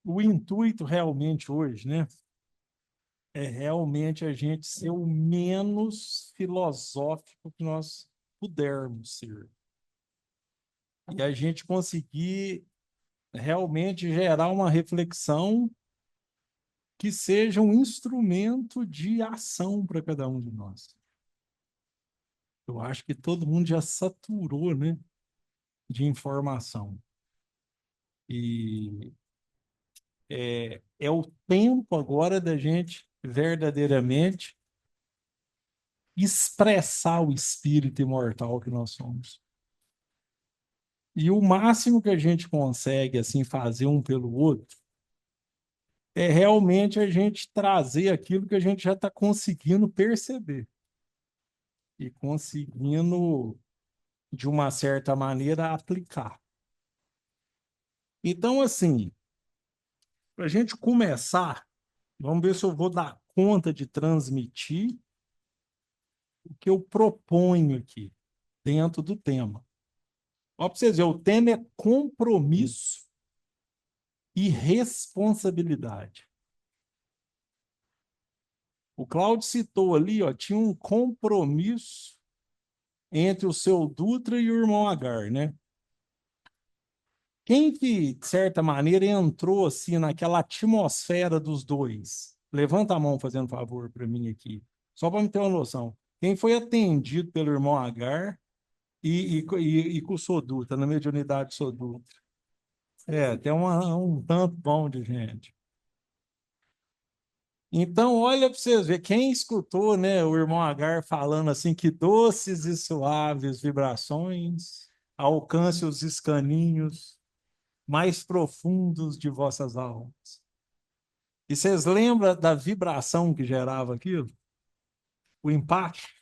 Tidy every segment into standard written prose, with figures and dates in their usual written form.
o intuito realmente hoje, né, é realmente a gente ser o menos filosófico que nós pudermos ser. E a gente conseguir realmente gerar uma reflexão que seja um instrumento de ação para cada um de nós. Eu acho que todo mundo já saturou, né, de informação. E é o tempo agora da gente verdadeiramente expressar o espírito imortal que nós somos. E o máximo que a gente consegue assim fazer um pelo outro é realmente a gente trazer aquilo que a gente já está conseguindo perceber e conseguindo, de uma certa maneira, aplicar. Então, assim, para a gente começar, vamos ver se eu vou dar conta de transmitir o que eu proponho aqui, dentro do tema. Ó, para vocês verem, o tema é compromisso e responsabilidade. O Cláudio citou ali, ó, tinha um compromisso entre o seu Dutra e o irmão Agar, né? Quem que, de certa maneira, entrou assim naquela atmosfera dos dois? Levanta a mão fazendo favor para mim aqui, só para me ter uma noção. Quem foi atendido pelo irmão Agar e com o Sodutra, na mediunidade Sodutra? Tem um tanto bom de gente. Então, olha para vocês verem, quem escutou, né, o irmão Agar falando assim, que doces e suaves vibrações alcance os escaninhos mais profundos de vossas almas. E vocês lembram da vibração que gerava aquilo? O impacto?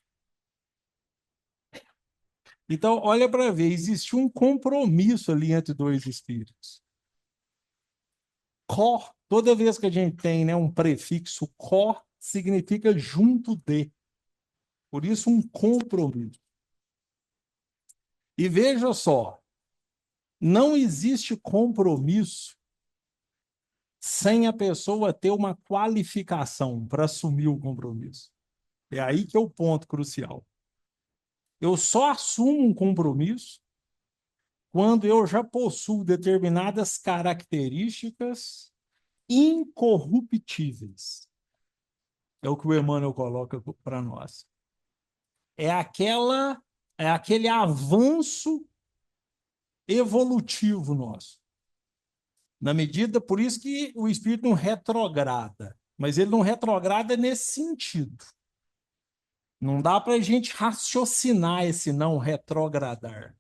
Então, olha para ver, existe um compromisso ali entre dois espíritos. Có, toda vez que a gente tem, né, um prefixo có, significa junto de. Por isso, um compromisso. E veja só, não existe compromisso sem a pessoa ter uma qualificação para assumir o compromisso. É aí que é o ponto crucial. Eu só assumo um compromisso quando eu já possuo determinadas características incorruptíveis. É o que o Emmanuel coloca para nós. É aquele avanço evolutivo nosso. Na medida, por isso que o espírito não retrograda, mas ele não retrograda nesse sentido. Não dá para a gente raciocinar esse não retrogradar.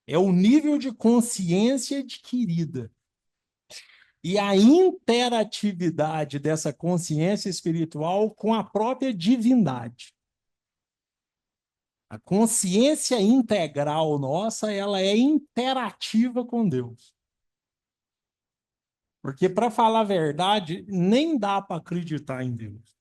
É o nível de consciência adquirida. E a interatividade dessa consciência espiritual com a própria divindade. A consciência integral nossa, ela é interativa com Deus. Porque, para falar a verdade, nem dá para acreditar em Deus.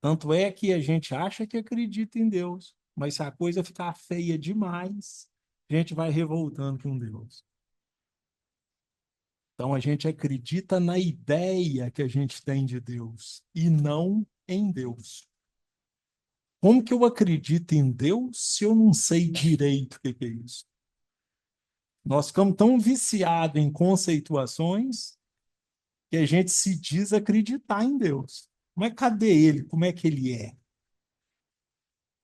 Tanto é que a gente acha que acredita em Deus, mas se a coisa ficar feia demais, a gente vai revoltando com Deus. Então a gente acredita na ideia que a gente tem de Deus e não em Deus. Como que eu acredito em Deus se eu não sei direito o que é isso? Nós ficamos tão viciados em conceituações que a gente se diz acreditar em Deus. Mas cadê ele? Como é que ele é?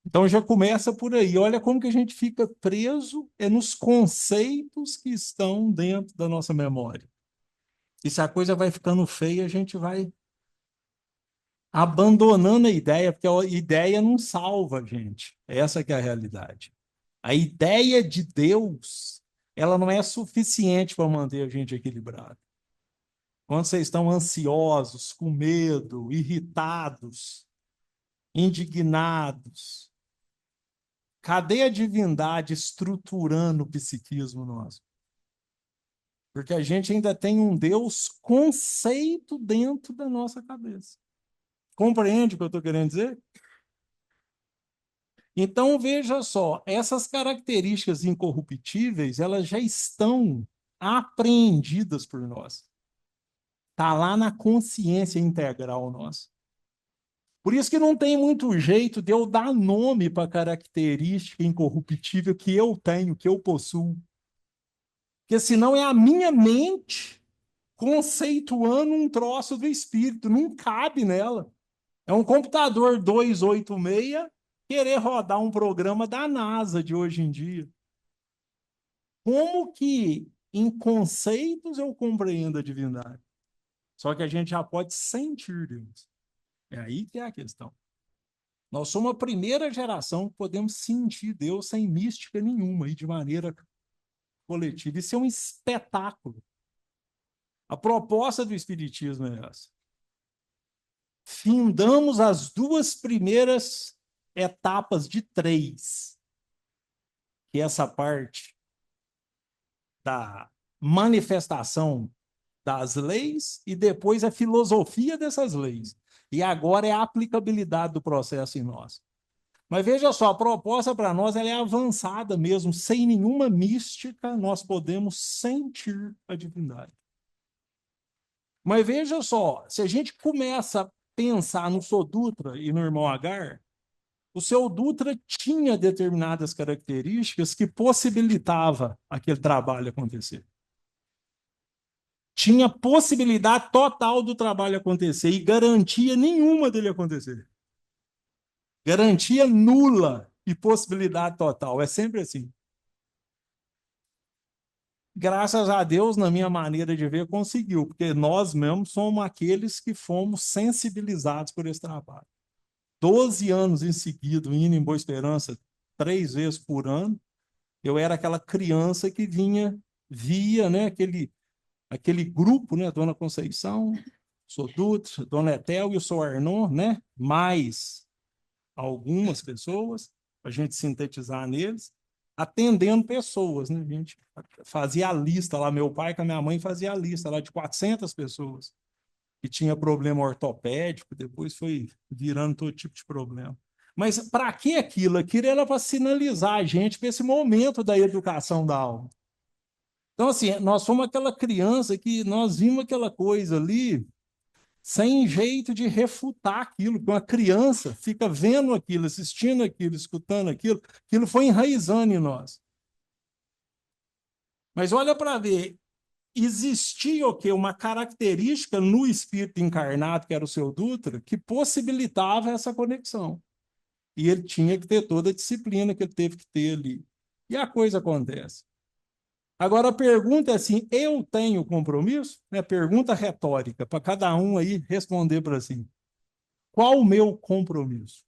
Então já começa por aí. Olha como que a gente fica preso nos conceitos que estão dentro da nossa memória. E se a coisa vai ficando feia, a gente vai abandonando a ideia, porque a ideia não salva a gente. Essa que é a realidade. A ideia de Deus, ela não é suficiente para manter a gente equilibrado. Quando vocês estão ansiosos, com medo, irritados, indignados, cadê a divindade estruturando o psiquismo nosso? Porque a gente ainda tem um Deus conceito dentro da nossa cabeça. Compreende o que eu estou querendo dizer? Então, veja só, essas características incorruptíveis, elas já estão apreendidas por nós. Está lá na consciência integral nossa. Por isso que não tem muito jeito de eu dar nome para a característica incorruptível que eu tenho, que eu possuo. Porque senão é a minha mente conceituando um troço do espírito, não cabe nela. É um computador 286 querer rodar um programa da NASA de hoje em dia. Como que em conceitos eu compreendo a divindade? Só que a gente já pode sentir Deus. É aí que é a questão. Nós somos a primeira geração que podemos sentir Deus sem mística nenhuma e de maneira coletiva. Isso é um espetáculo. A proposta do Espiritismo é essa. Findamos as duas primeiras etapas de três, que é essa parte da manifestação das leis e depois a filosofia dessas leis. E agora é a aplicabilidade do processo em nós. Mas veja só, a proposta para nós ela é avançada mesmo, sem nenhuma mística, nós podemos sentir a divindade. Mas veja só, se a gente começa a pensar no Sr. Dutra e no irmão Agar, o seu Dutra tinha determinadas características que possibilitava aquele trabalho acontecer. Tinha possibilidade total do trabalho acontecer e garantia nenhuma dele acontecer. Garantia nula e possibilidade total. É sempre assim. Graças a Deus, na minha maneira de ver, conseguiu, porque nós mesmos somos aqueles que fomos sensibilizados por esse trabalho. 12 anos em seguida, indo em Boa Esperança 3 vezes por ano, eu era aquela criança que via, né, aquele grupo, né, Dona Conceição, Sr. Dutra, Dona Etel e o Sr. Arnon, né, mais algumas pessoas, para a gente sintetizar neles, atendendo pessoas, né? A gente fazia a lista lá, meu pai com a minha mãe fazia a lista lá de 400 pessoas que tinha problema ortopédico, depois foi virando todo tipo de problema. Mas para que aquilo? Aquilo era para sinalizar a gente para esse momento da educação da alma. Então, assim, nós fomos aquela criança que nós vimos aquela coisa ali sem jeito de refutar aquilo, porque uma criança fica vendo aquilo, assistindo aquilo, escutando aquilo, aquilo foi enraizando em nós. Mas olha para ver, existia o quê? Uma característica no espírito encarnado, que era o seu Dutra, que possibilitava essa conexão. E ele tinha que ter toda a disciplina que ele teve que ter ali. E a coisa acontece. Agora a pergunta é assim: eu tenho compromisso? É pergunta retórica, para cada um aí responder para assim. Qual o meu compromisso?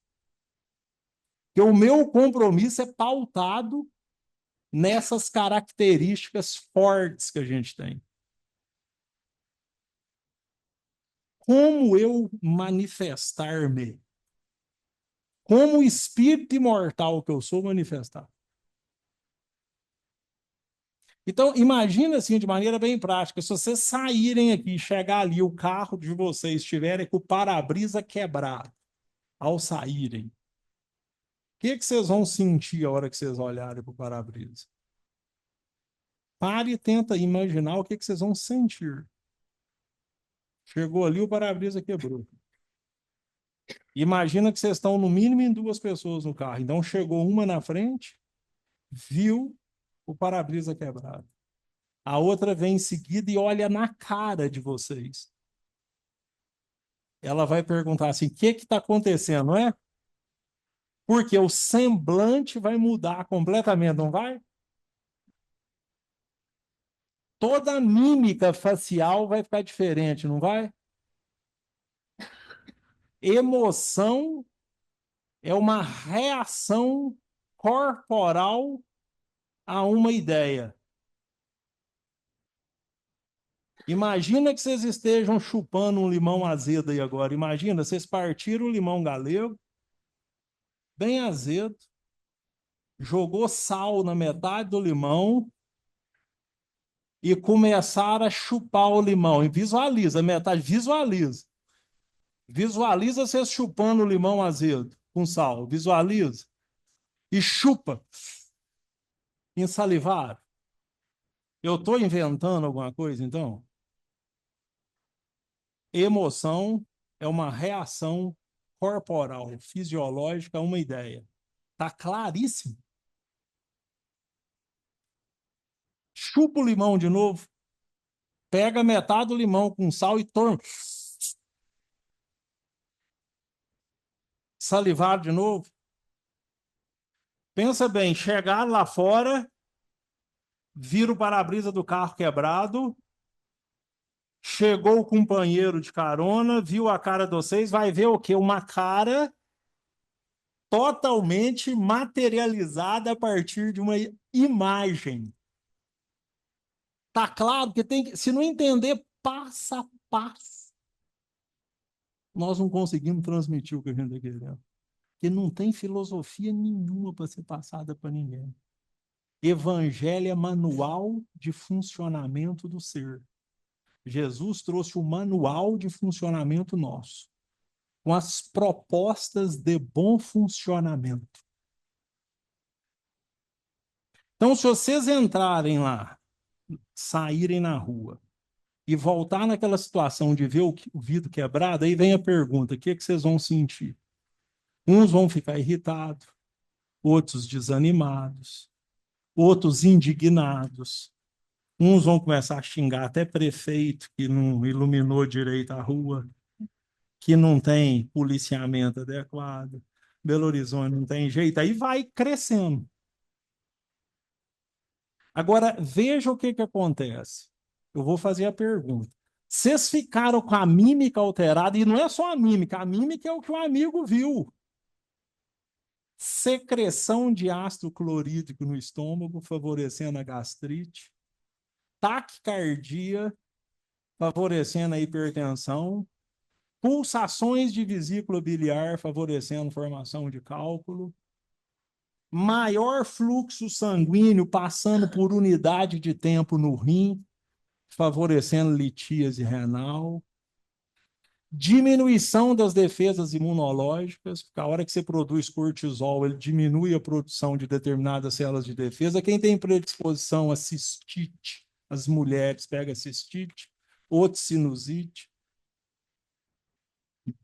Porque o meu compromisso é pautado nessas características fortes que a gente tem. Como eu manifestar-me? Como o espírito imortal que eu sou manifestar? Então, imagina assim, de maneira bem prática, se vocês saírem aqui, chegar ali, o carro de vocês estiverem com o para-brisa quebrado, ao saírem, o que vocês vão sentir a hora que vocês olharem para o para-brisa? Pare e tenta imaginar o que vocês vão sentir. Chegou ali, o para-brisa quebrou. Imagina que vocês estão no mínimo em 2 pessoas no carro. Então chegou uma na frente, viu o para-brisa quebrado. A outra vem em seguida e olha na cara de vocês. Ela vai perguntar assim: o que está acontecendo, não é? Porque o semblante vai mudar completamente, não vai? Toda a mímica facial vai ficar diferente, não vai? Emoção é uma reação corporal a uma ideia. Imagina que vocês estejam chupando um limão azedo aí agora. Imagina, vocês partiram o limão galego, bem azedo, jogou sal na metade do limão e começaram a chupar o limão. E visualiza, a metade, visualiza. Visualiza vocês chupando o limão azedo com sal. Visualiza. E chupa. Ensalivar. Eu estou inventando alguma coisa, então? Emoção é uma reação corporal, fisiológica a uma ideia. Tá claríssimo. Chupa o limão de novo, pega metade do limão com sal e torna. Salivar de novo. Pensa bem, chegar lá fora, vira o para-brisa do carro quebrado, chegou o companheiro de carona, viu a cara de vocês, vai ver o quê? Uma cara totalmente materializada a partir de uma imagem. Tá claro que tem que, se não entender passo a passo, nós não conseguimos transmitir o que a gente está querendo. Porque não tem filosofia nenhuma para ser passada para ninguém. Evangelho é manual de funcionamento do ser. Jesus trouxe o manual de funcionamento nosso, com as propostas de bom funcionamento. Então, se vocês entrarem lá, saírem na rua e voltar naquela situação de ver o vidro quebrado, aí vem a pergunta: o que é que vocês vão sentir? Uns vão ficar irritados, outros desanimados, outros indignados. Uns vão começar a xingar até prefeito que não iluminou direito a rua, que não tem policiamento adequado. Belo Horizonte não tem jeito, aí vai crescendo. Agora, veja o que que acontece. Eu vou fazer a pergunta. Vocês ficaram com a mímica alterada, e não é só a mímica é o que o amigo viu. Secreção de ácido clorídrico no estômago, favorecendo a gastrite. Taquicardia, favorecendo a hipertensão. Pulsações de vesícula biliar, favorecendo formação de cálculo. Maior fluxo sanguíneo passando por unidade de tempo no rim, favorecendo litíase renal. Diminuição das defesas imunológicas, porque a hora que você produz cortisol, ele diminui a produção de determinadas células de defesa. Quem tem predisposição a cistite, as mulheres pega cistite, outros sinusite,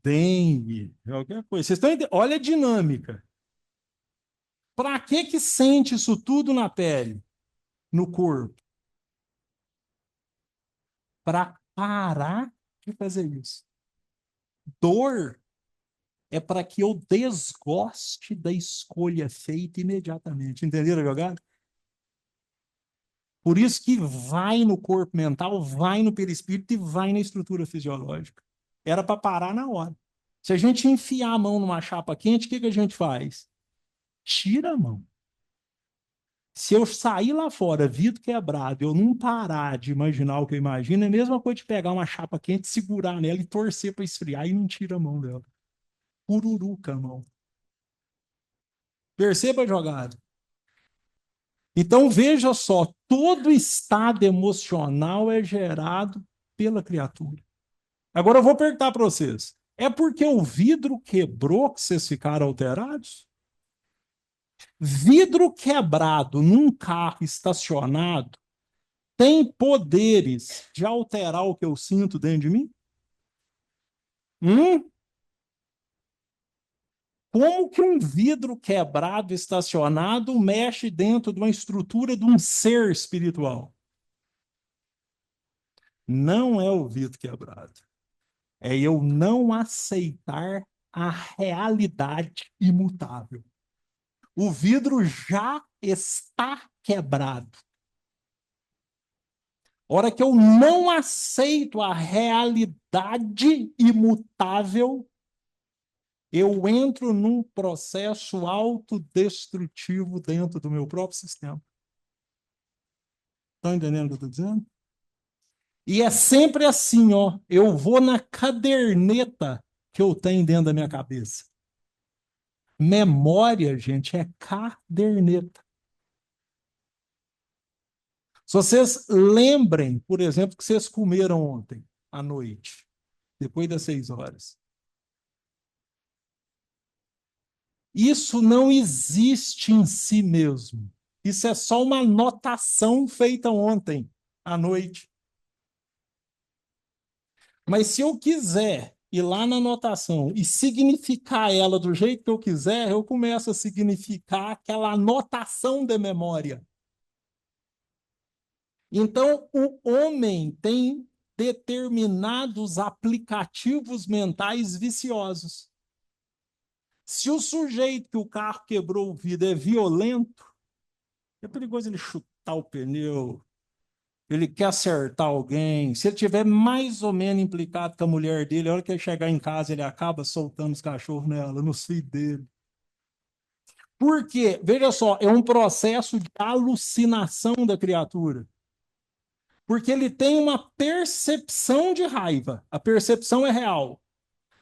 dengue, qualquer coisa. Vocês estão entendendo? Olha a dinâmica. Para que sente isso tudo na pele, no corpo? Para parar de fazer isso. Dor é para que eu desgoste da escolha feita imediatamente. Entenderam a jogada? Por isso que vai no corpo mental, vai no perispírito e vai na estrutura fisiológica. Era para parar na hora. Se a gente enfiar a mão numa chapa quente, o que a gente faz? Tira a mão. Se eu sair lá fora, vidro quebrado, eu não parar de imaginar o que eu imagino, é a mesma coisa de pegar uma chapa quente, segurar nela e torcer para esfriar e não tira a mão dela. Pururuca a mão. Perceba a jogada. Então, veja só, todo estado emocional é gerado pela criatura. Agora eu vou perguntar para vocês: é porque o vidro quebrou que vocês ficaram alterados? Vidro quebrado num carro estacionado tem poderes de alterar o que eu sinto dentro de mim? Hum? Como que um vidro quebrado estacionado mexe dentro de uma estrutura de um ser espiritual? Não é o vidro quebrado. É eu não aceitar a realidade imutável. O vidro já está quebrado. A hora que eu não aceito a realidade imutável, eu entro num processo autodestrutivo dentro do meu próprio sistema. Estão entendendo o que eu estou dizendo? E é sempre assim, ó. Eu vou na caderneta que eu tenho dentro da minha cabeça. Memória, gente, é caderneta. Se vocês lembrem, por exemplo, que vocês comeram ontem à noite, depois das 6 horas. Isso não existe em si mesmo. Isso é só uma anotação feita ontem à noite. Mas se eu quiser ir lá na anotação e significar ela do jeito que eu quiser, eu começo a significar aquela anotação de memória. Então, o homem tem determinados aplicativos mentais viciosos. Se o sujeito que o carro quebrou o vidro é violento, é perigoso ele chutar o pneu, ele quer acertar alguém. Se ele tiver mais ou menos implicado com a mulher dele, a hora que ele chegar em casa, ele acaba soltando os cachorros nela, nos filhos dele. Por quê? Veja só, é um processo de alucinação da criatura. Porque ele tem uma percepção de raiva. A percepção é real.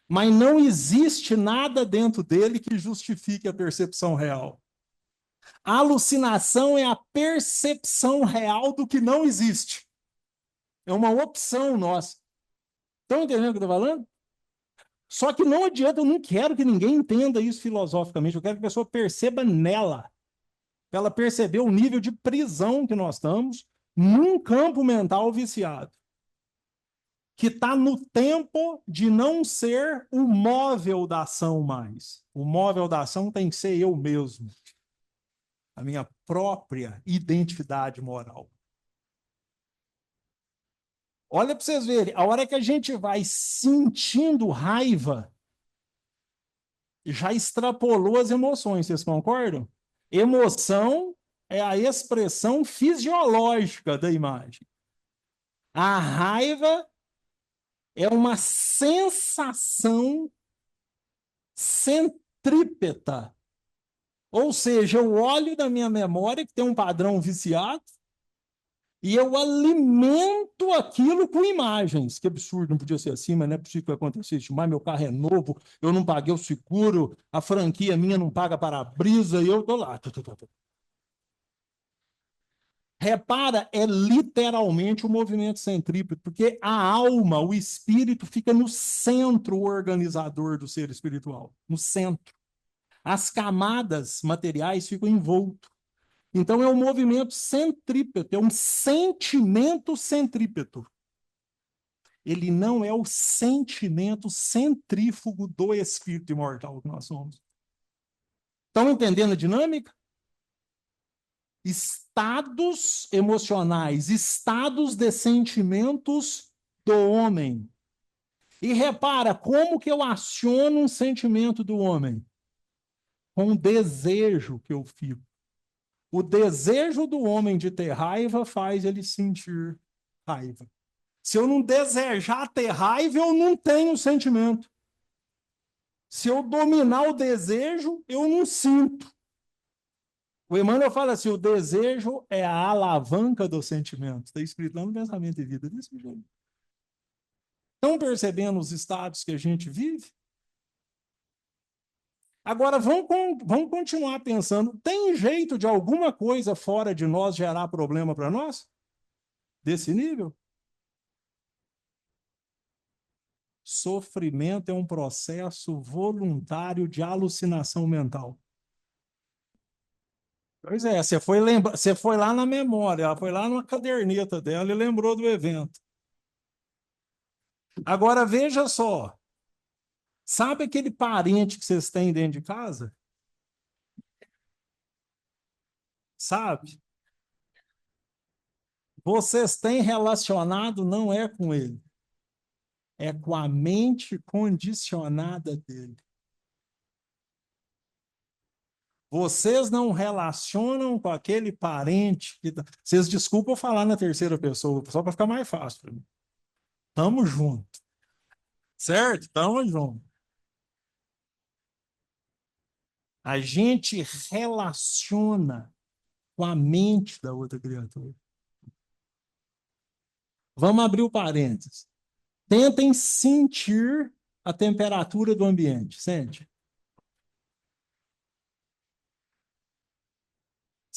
Mas não existe nada dentro dele que justifique a percepção real. A alucinação é a percepção real do que não existe. É uma opção nossa. Estão entendendo o que eu estou falando? Só que não adianta, eu não quero que ninguém entenda isso filosoficamente. Eu quero que a pessoa perceba nela. Para ela perceber o nível de prisão que nós estamos num campo mental viciado. Que está no tempo de não ser o móvel da ação mais. O móvel da ação tem que ser eu mesmo. A minha própria identidade moral. Olha para vocês verem, a hora que a gente vai sentindo raiva, já extrapolou as emoções, vocês concordam? Emoção é a expressão fisiológica da imagem. A raiva é uma sensação centrípeta. Ou seja, eu olho da minha memória, que tem um padrão viciado, e eu alimento aquilo com imagens. Que absurdo, não podia ser assim, mas não é possível que acontecesse. Mas meu carro é novo, eu não paguei o seguro, a franquia minha não paga para-brisa, e eu estou lá. Repara, é literalmente o movimento centrípeto, porque a alma, o espírito, fica no centro organizador do ser espiritual, no centro. As camadas materiais ficam envoltas. Então é um movimento centrípeto, é um sentimento centrípeto. Ele não é o sentimento centrífugo do espírito imortal que nós somos. Estão entendendo a dinâmica? Estados emocionais, estados de sentimentos do homem. E repara, como que eu aciono um sentimento do homem? Com o desejo que eu fico. O desejo do homem de ter raiva faz ele sentir raiva. Se eu não desejar ter raiva, eu não tenho sentimento. Se eu dominar o desejo, eu não sinto. O Emmanuel fala assim, o desejo é a alavanca do sentimento. Está escrito lá no Pensamento e Vida desse jeito. Estão percebendo os estados que a gente vive? Agora, vamos continuar pensando. Tem jeito de alguma coisa fora de nós gerar problema para nós? Desse nível? Sofrimento é um processo voluntário de alucinação mental. Pois é, você foi lá na memória, ela foi lá numa caderneta dela e lembrou do evento. Agora veja só, sabe aquele parente que vocês têm dentro de casa? Sabe? Vocês têm relacionado não é com ele, é com a mente condicionada dele. Vocês não relacionam com aquele parente que vocês desculpam falar na terceira pessoa, só para ficar mais fácil para mim. Tamo junto. Certo? Tamo junto. A gente relaciona com a mente da outra criatura. Vamos abrir o parênteses. Tentem sentir a temperatura do ambiente. Sente.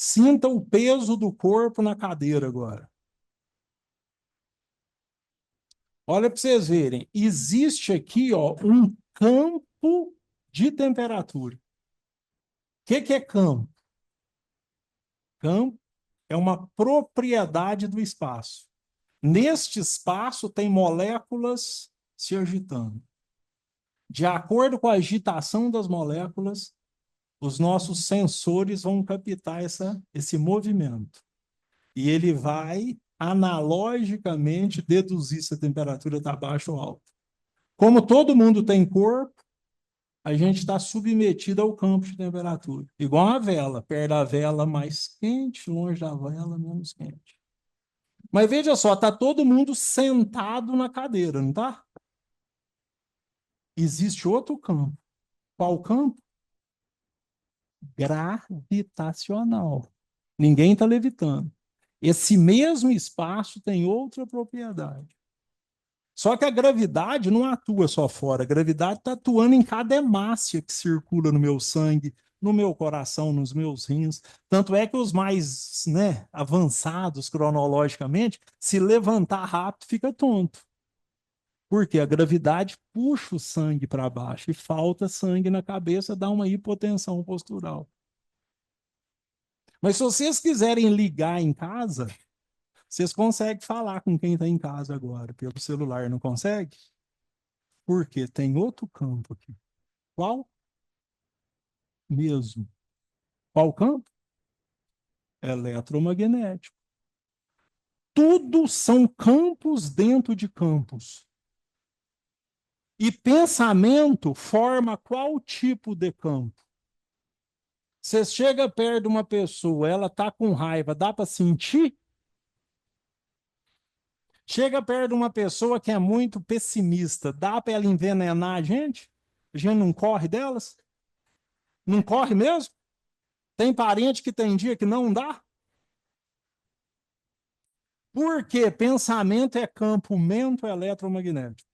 Sinta o peso do corpo na cadeira agora. Olha para vocês verem. Existe aqui um campo de temperatura. O que é campo? Campo é uma propriedade do espaço. Neste espaço tem moléculas se agitando. De acordo com a agitação das moléculas, os nossos sensores vão captar esse movimento. E ele vai analogicamente deduzir se a temperatura está baixa ou alta. Como todo mundo tem corpo, a gente está submetido ao campo de temperatura. Igual uma vela, perto da vela mais quente, longe da vela menos quente. Mas veja só, está todo mundo sentado na cadeira, não está? Existe outro campo. Qual campo? Gravitacional. Ninguém está levitando. Esse mesmo espaço tem outra propriedade. Só que a gravidade não atua só fora, a gravidade está atuando em cada hemácia que circula no meu sangue, no meu coração, nos meus rins. Tanto é que os mais, né, avançados cronologicamente, se levantar rápido, fica tonto. Porque a gravidade puxa o sangue para baixo e falta sangue na cabeça, dá uma hipotensão postural. Mas se vocês quiserem ligar em casa, vocês conseguem falar com quem está em casa agora, pelo celular, não consegue? Porque tem outro campo aqui. Qual? Mesmo. Qual campo? Eletromagnético. Tudo são campos dentro de campos. E pensamento forma qual tipo de campo? Você chega perto de uma pessoa, ela está com raiva, dá para sentir? Chega perto de uma pessoa que é muito pessimista, dá para ela envenenar a gente? A gente não corre delas? Não corre mesmo? Tem parente que tem dia que não dá? Porque pensamento é campo mento eletromagnético.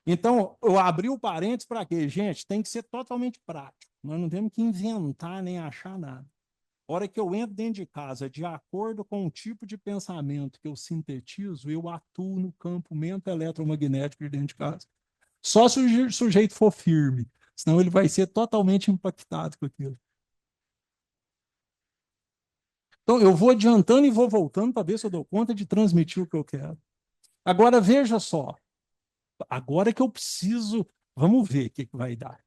Então, eu abri o parênteses para quê? Gente, tem que ser totalmente prático. Nós não temos que inventar nem achar nada. A hora que eu entro dentro de casa, de acordo com o tipo de pensamento que eu sintetizo, eu atuo no campo mento eletromagnético de dentro de casa. Só se o sujeito for firme, senão ele vai ser totalmente impactado com aquilo. Então, eu vou adiantando e vou voltando para ver se eu dou conta de transmitir o que eu quero. Agora, veja só. Agora que eu preciso, vamos ver o que vai dar.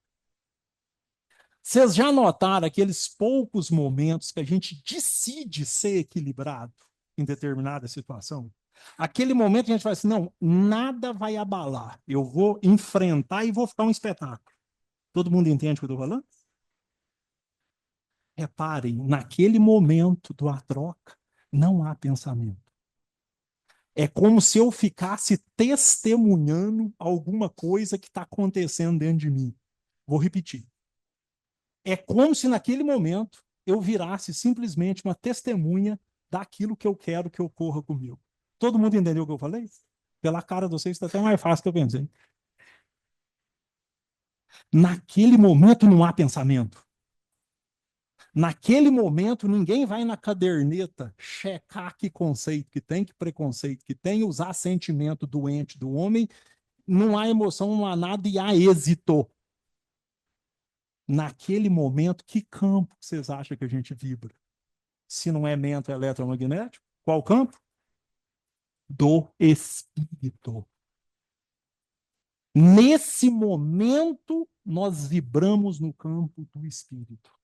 Vocês já notaram aqueles poucos momentos que a gente decide ser equilibrado em determinada situação? Aquele momento que a gente fala assim, não, nada vai abalar. Eu vou enfrentar e vou ficar um espetáculo. Todo mundo entende o que eu estou falando? Reparem, naquele momento do a troca, não há pensamento. É como se eu ficasse testemunhando alguma coisa que está acontecendo dentro de mim. Vou repetir. É como se naquele momento eu virasse simplesmente uma testemunha daquilo que eu quero que ocorra comigo. Todo mundo entendeu o que eu falei? Pela cara de vocês está até mais fácil que eu pensei. Naquele momento não há pensamento. Naquele momento, ninguém vai na caderneta checar que conceito que tem, que preconceito que tem, usar sentimento doente do homem. Não há emoção, não há nada e há êxito. Naquele momento, que campo vocês acham que a gente vibra? Se não é mento eletromagnético, qual campo? Do espírito. Nesse momento, nós vibramos no campo do espírito.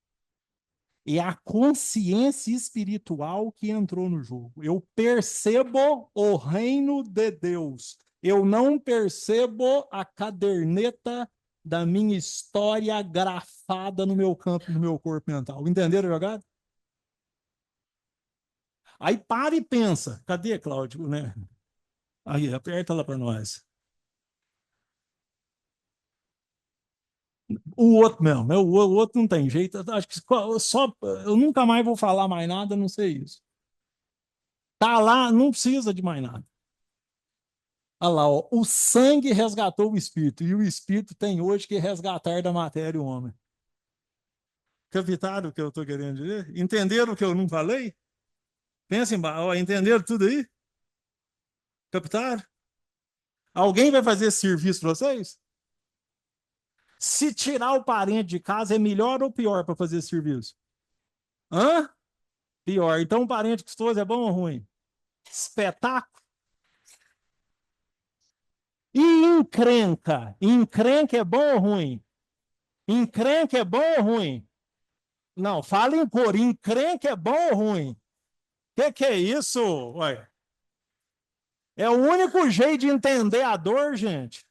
É a consciência espiritual que entrou no jogo. Eu percebo o reino de Deus. Eu não percebo a caderneta da minha história grafada no meu campo, no meu corpo mental. Entenderam a jogada? Aí para e pensa. Cadê, Cláudio? Né? Aí, aperta lá para nós. O outro mesmo, o outro não tem jeito. Acho que só eu nunca mais vou falar mais nada, não sei isso. Tá lá, não precisa de mais nada. Olha lá, ó, o sangue resgatou o espírito, e o espírito tem hoje que resgatar da matéria o homem. Captaram o que eu estou querendo dizer? Entenderam o que eu não falei? Pensem, ó, entenderam tudo aí? Captaram? Alguém vai fazer esse serviço para vocês? Se tirar o parente de casa, é melhor ou pior para fazer esse serviço? Hã? Pior. Então, um parente custoso é bom ou ruim? Espetáculo. E encrenca? Encrenca é bom ou ruim? Encrenca é bom ou ruim? Não, fala em cor. Encrenca é bom ou ruim? Que é isso? Ué? É o único jeito de entender a dor, gente.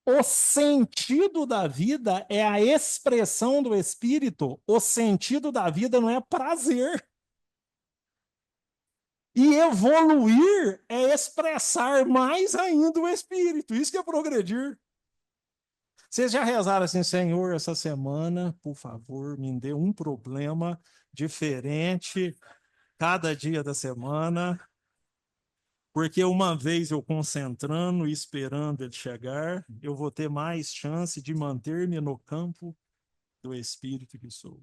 O sentido da vida é a expressão do espírito. O sentido da vida não é prazer. E evoluir é expressar mais ainda o espírito. Isso que é progredir. Vocês já rezaram assim, Senhor, essa semana, por favor, me dê um problema diferente cada dia da semana, porque uma vez eu concentrando e esperando ele chegar, eu vou ter mais chance de manter-me no campo do espírito que sou.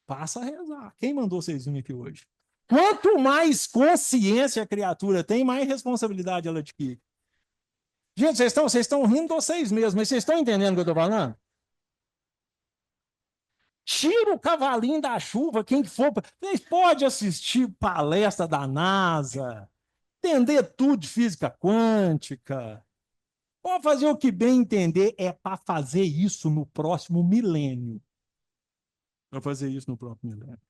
Passa a rezar. Quem mandou vocês virem aqui hoje? Quanto mais consciência a criatura tem, mais responsabilidade ela adquire. Gente, vocês estão rindo de vocês mesmos, mas vocês estão entendendo o que eu estou falando? Tira o cavalinho da chuva, quem for. Vocês podem assistir palestra da NASA, entender tudo de física quântica. Pode fazer o que bem entender, é para fazer isso no próximo milênio. Para fazer isso no próximo milênio.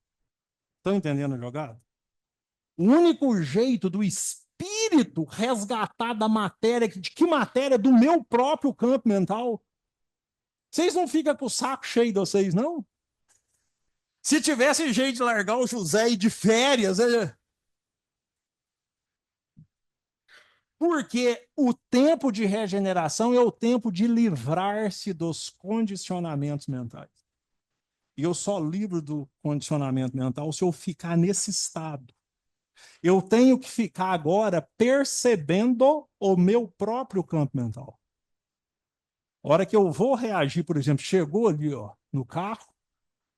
Estão entendendo a jogada? O único jeito do espírito resgatar da matéria, de que matéria? Do meu próprio campo mental. Vocês não ficam com o saco cheio de vocês, não? Se tivesse jeito de largar o José e ir de férias, porque o tempo de regeneração é o tempo de livrar-se dos condicionamentos mentais. E eu só livro do condicionamento mental se eu ficar nesse estado. Eu tenho que ficar agora percebendo o meu próprio campo mental. A hora que eu vou reagir, por exemplo, chegou ali ó, no carro,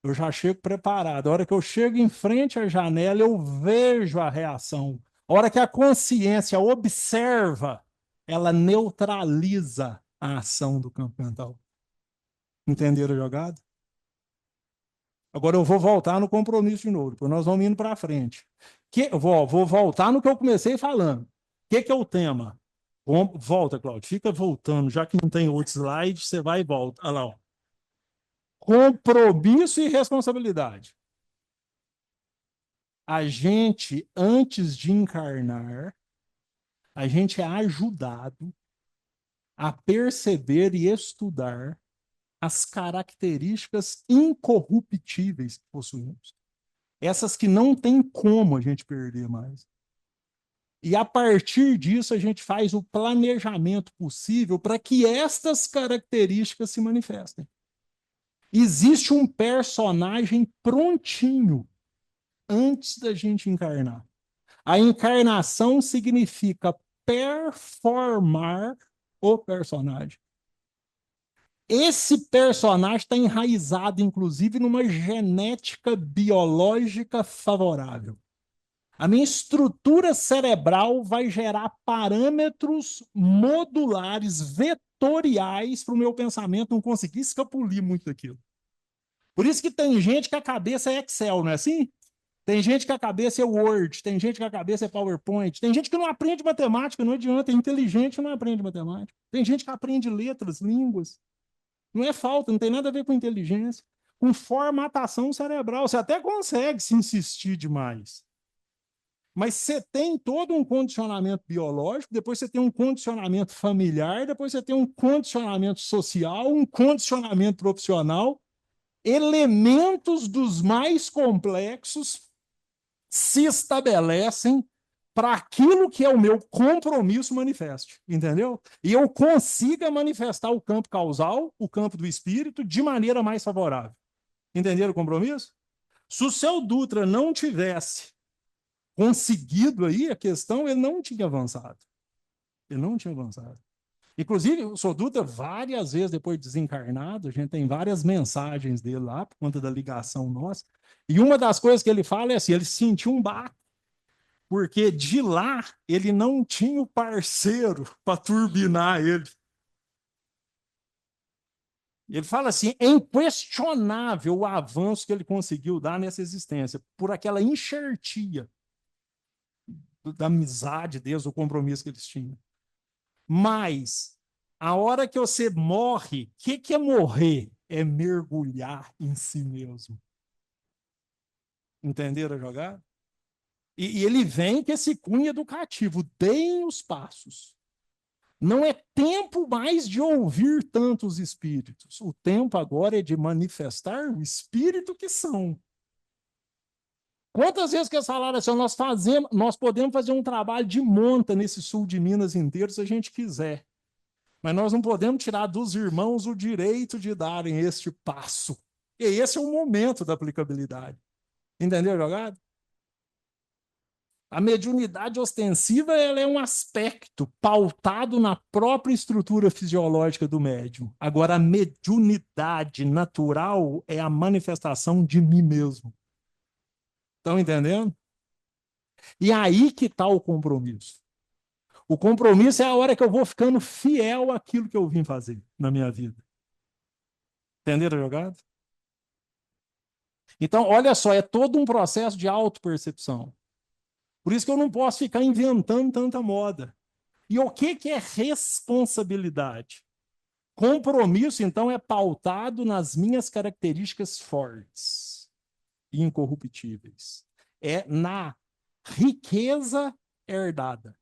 eu já chego preparado. A hora que eu chego em frente à janela, eu vejo a reação. A hora que a consciência observa, ela neutraliza a ação do campo mental. Entenderam a jogada? Agora eu vou voltar no compromisso de novo, depois nós vamos indo para frente. Vou voltar no que eu comecei falando. O que é o tema? Volta, Claudio. Fica voltando, já que não tem outro slide, você vai e volta. Olha lá, ó. Compromisso e responsabilidade. A gente, antes de encarnar, a gente é ajudado a perceber e estudar as características incorruptíveis que possuímos. Essas que não tem como a gente perder mais. E a partir disso a gente faz o planejamento possível para que estas características se manifestem. Existe um personagem prontinho antes da gente encarnar. A encarnação significa performar o personagem. Esse personagem está enraizado, inclusive, numa genética biológica favorável. A minha estrutura cerebral vai gerar parâmetros modulares, vetoriais, para o meu pensamento não conseguir escapulir muito daquilo. Por isso que tem gente que a cabeça é Excel, não é assim? Tem gente que a cabeça é Word, tem gente que a cabeça é PowerPoint, tem gente que não aprende matemática, não adianta, é inteligente e não aprende matemática. Tem gente que aprende letras, línguas. Não é falta, não tem nada a ver com inteligência. Com formatação cerebral, você até consegue se insistir demais. Mas você tem todo um condicionamento biológico, depois você tem um condicionamento familiar, depois você tem um condicionamento social, um condicionamento profissional. Elementos dos mais complexos se estabelecem para aquilo que é o meu compromisso manifeste, entendeu? E eu consiga manifestar o campo causal, o campo do espírito, de maneira mais favorável. Entenderam o compromisso? Se o seu Dutra não tivesse conseguido aí a questão, ele não tinha avançado. Ele não tinha avançado. Inclusive, o seu Dutra, várias vezes depois de desencarnado, a gente tem várias mensagens dele lá, por conta da ligação nossa, e uma das coisas que ele fala é assim, ele sentiu um baque, porque de lá ele não tinha o parceiro para turbinar ele. Ele fala assim: é inquestionável o avanço que ele conseguiu dar nessa existência, por aquela enxertia da amizade deles, o compromisso que eles tinham. Mas, a hora que você morre, o que é morrer? É mergulhar em si mesmo. Entenderam a jogada? E ele vem com esse cunho educativo: deem os passos. Não é tempo mais de ouvir tantos espíritos. O tempo agora é de manifestar o espírito que são. Quantas vezes que eles falaram assim, nós podemos fazer um trabalho de monta nesse sul de Minas inteiro se a gente quiser. Mas nós não podemos tirar dos irmãos o direito de darem este passo. E esse é o momento da aplicabilidade. Entendeu, jogado? A mediunidade ostensiva ela é um aspecto pautado na própria estrutura fisiológica do médium. Agora, a mediunidade natural é a manifestação de mim mesmo. Estão entendendo? E aí que está o compromisso. O compromisso é a hora que eu vou ficando fiel àquilo que eu vim fazer na minha vida. Entenderam a jogada? Então, olha só, é todo um processo de autopercepção. Por isso que eu não posso ficar inventando tanta moda. E o que é responsabilidade? Compromisso, então, é pautado nas minhas características fortes e incorruptíveis. É na riqueza herdada.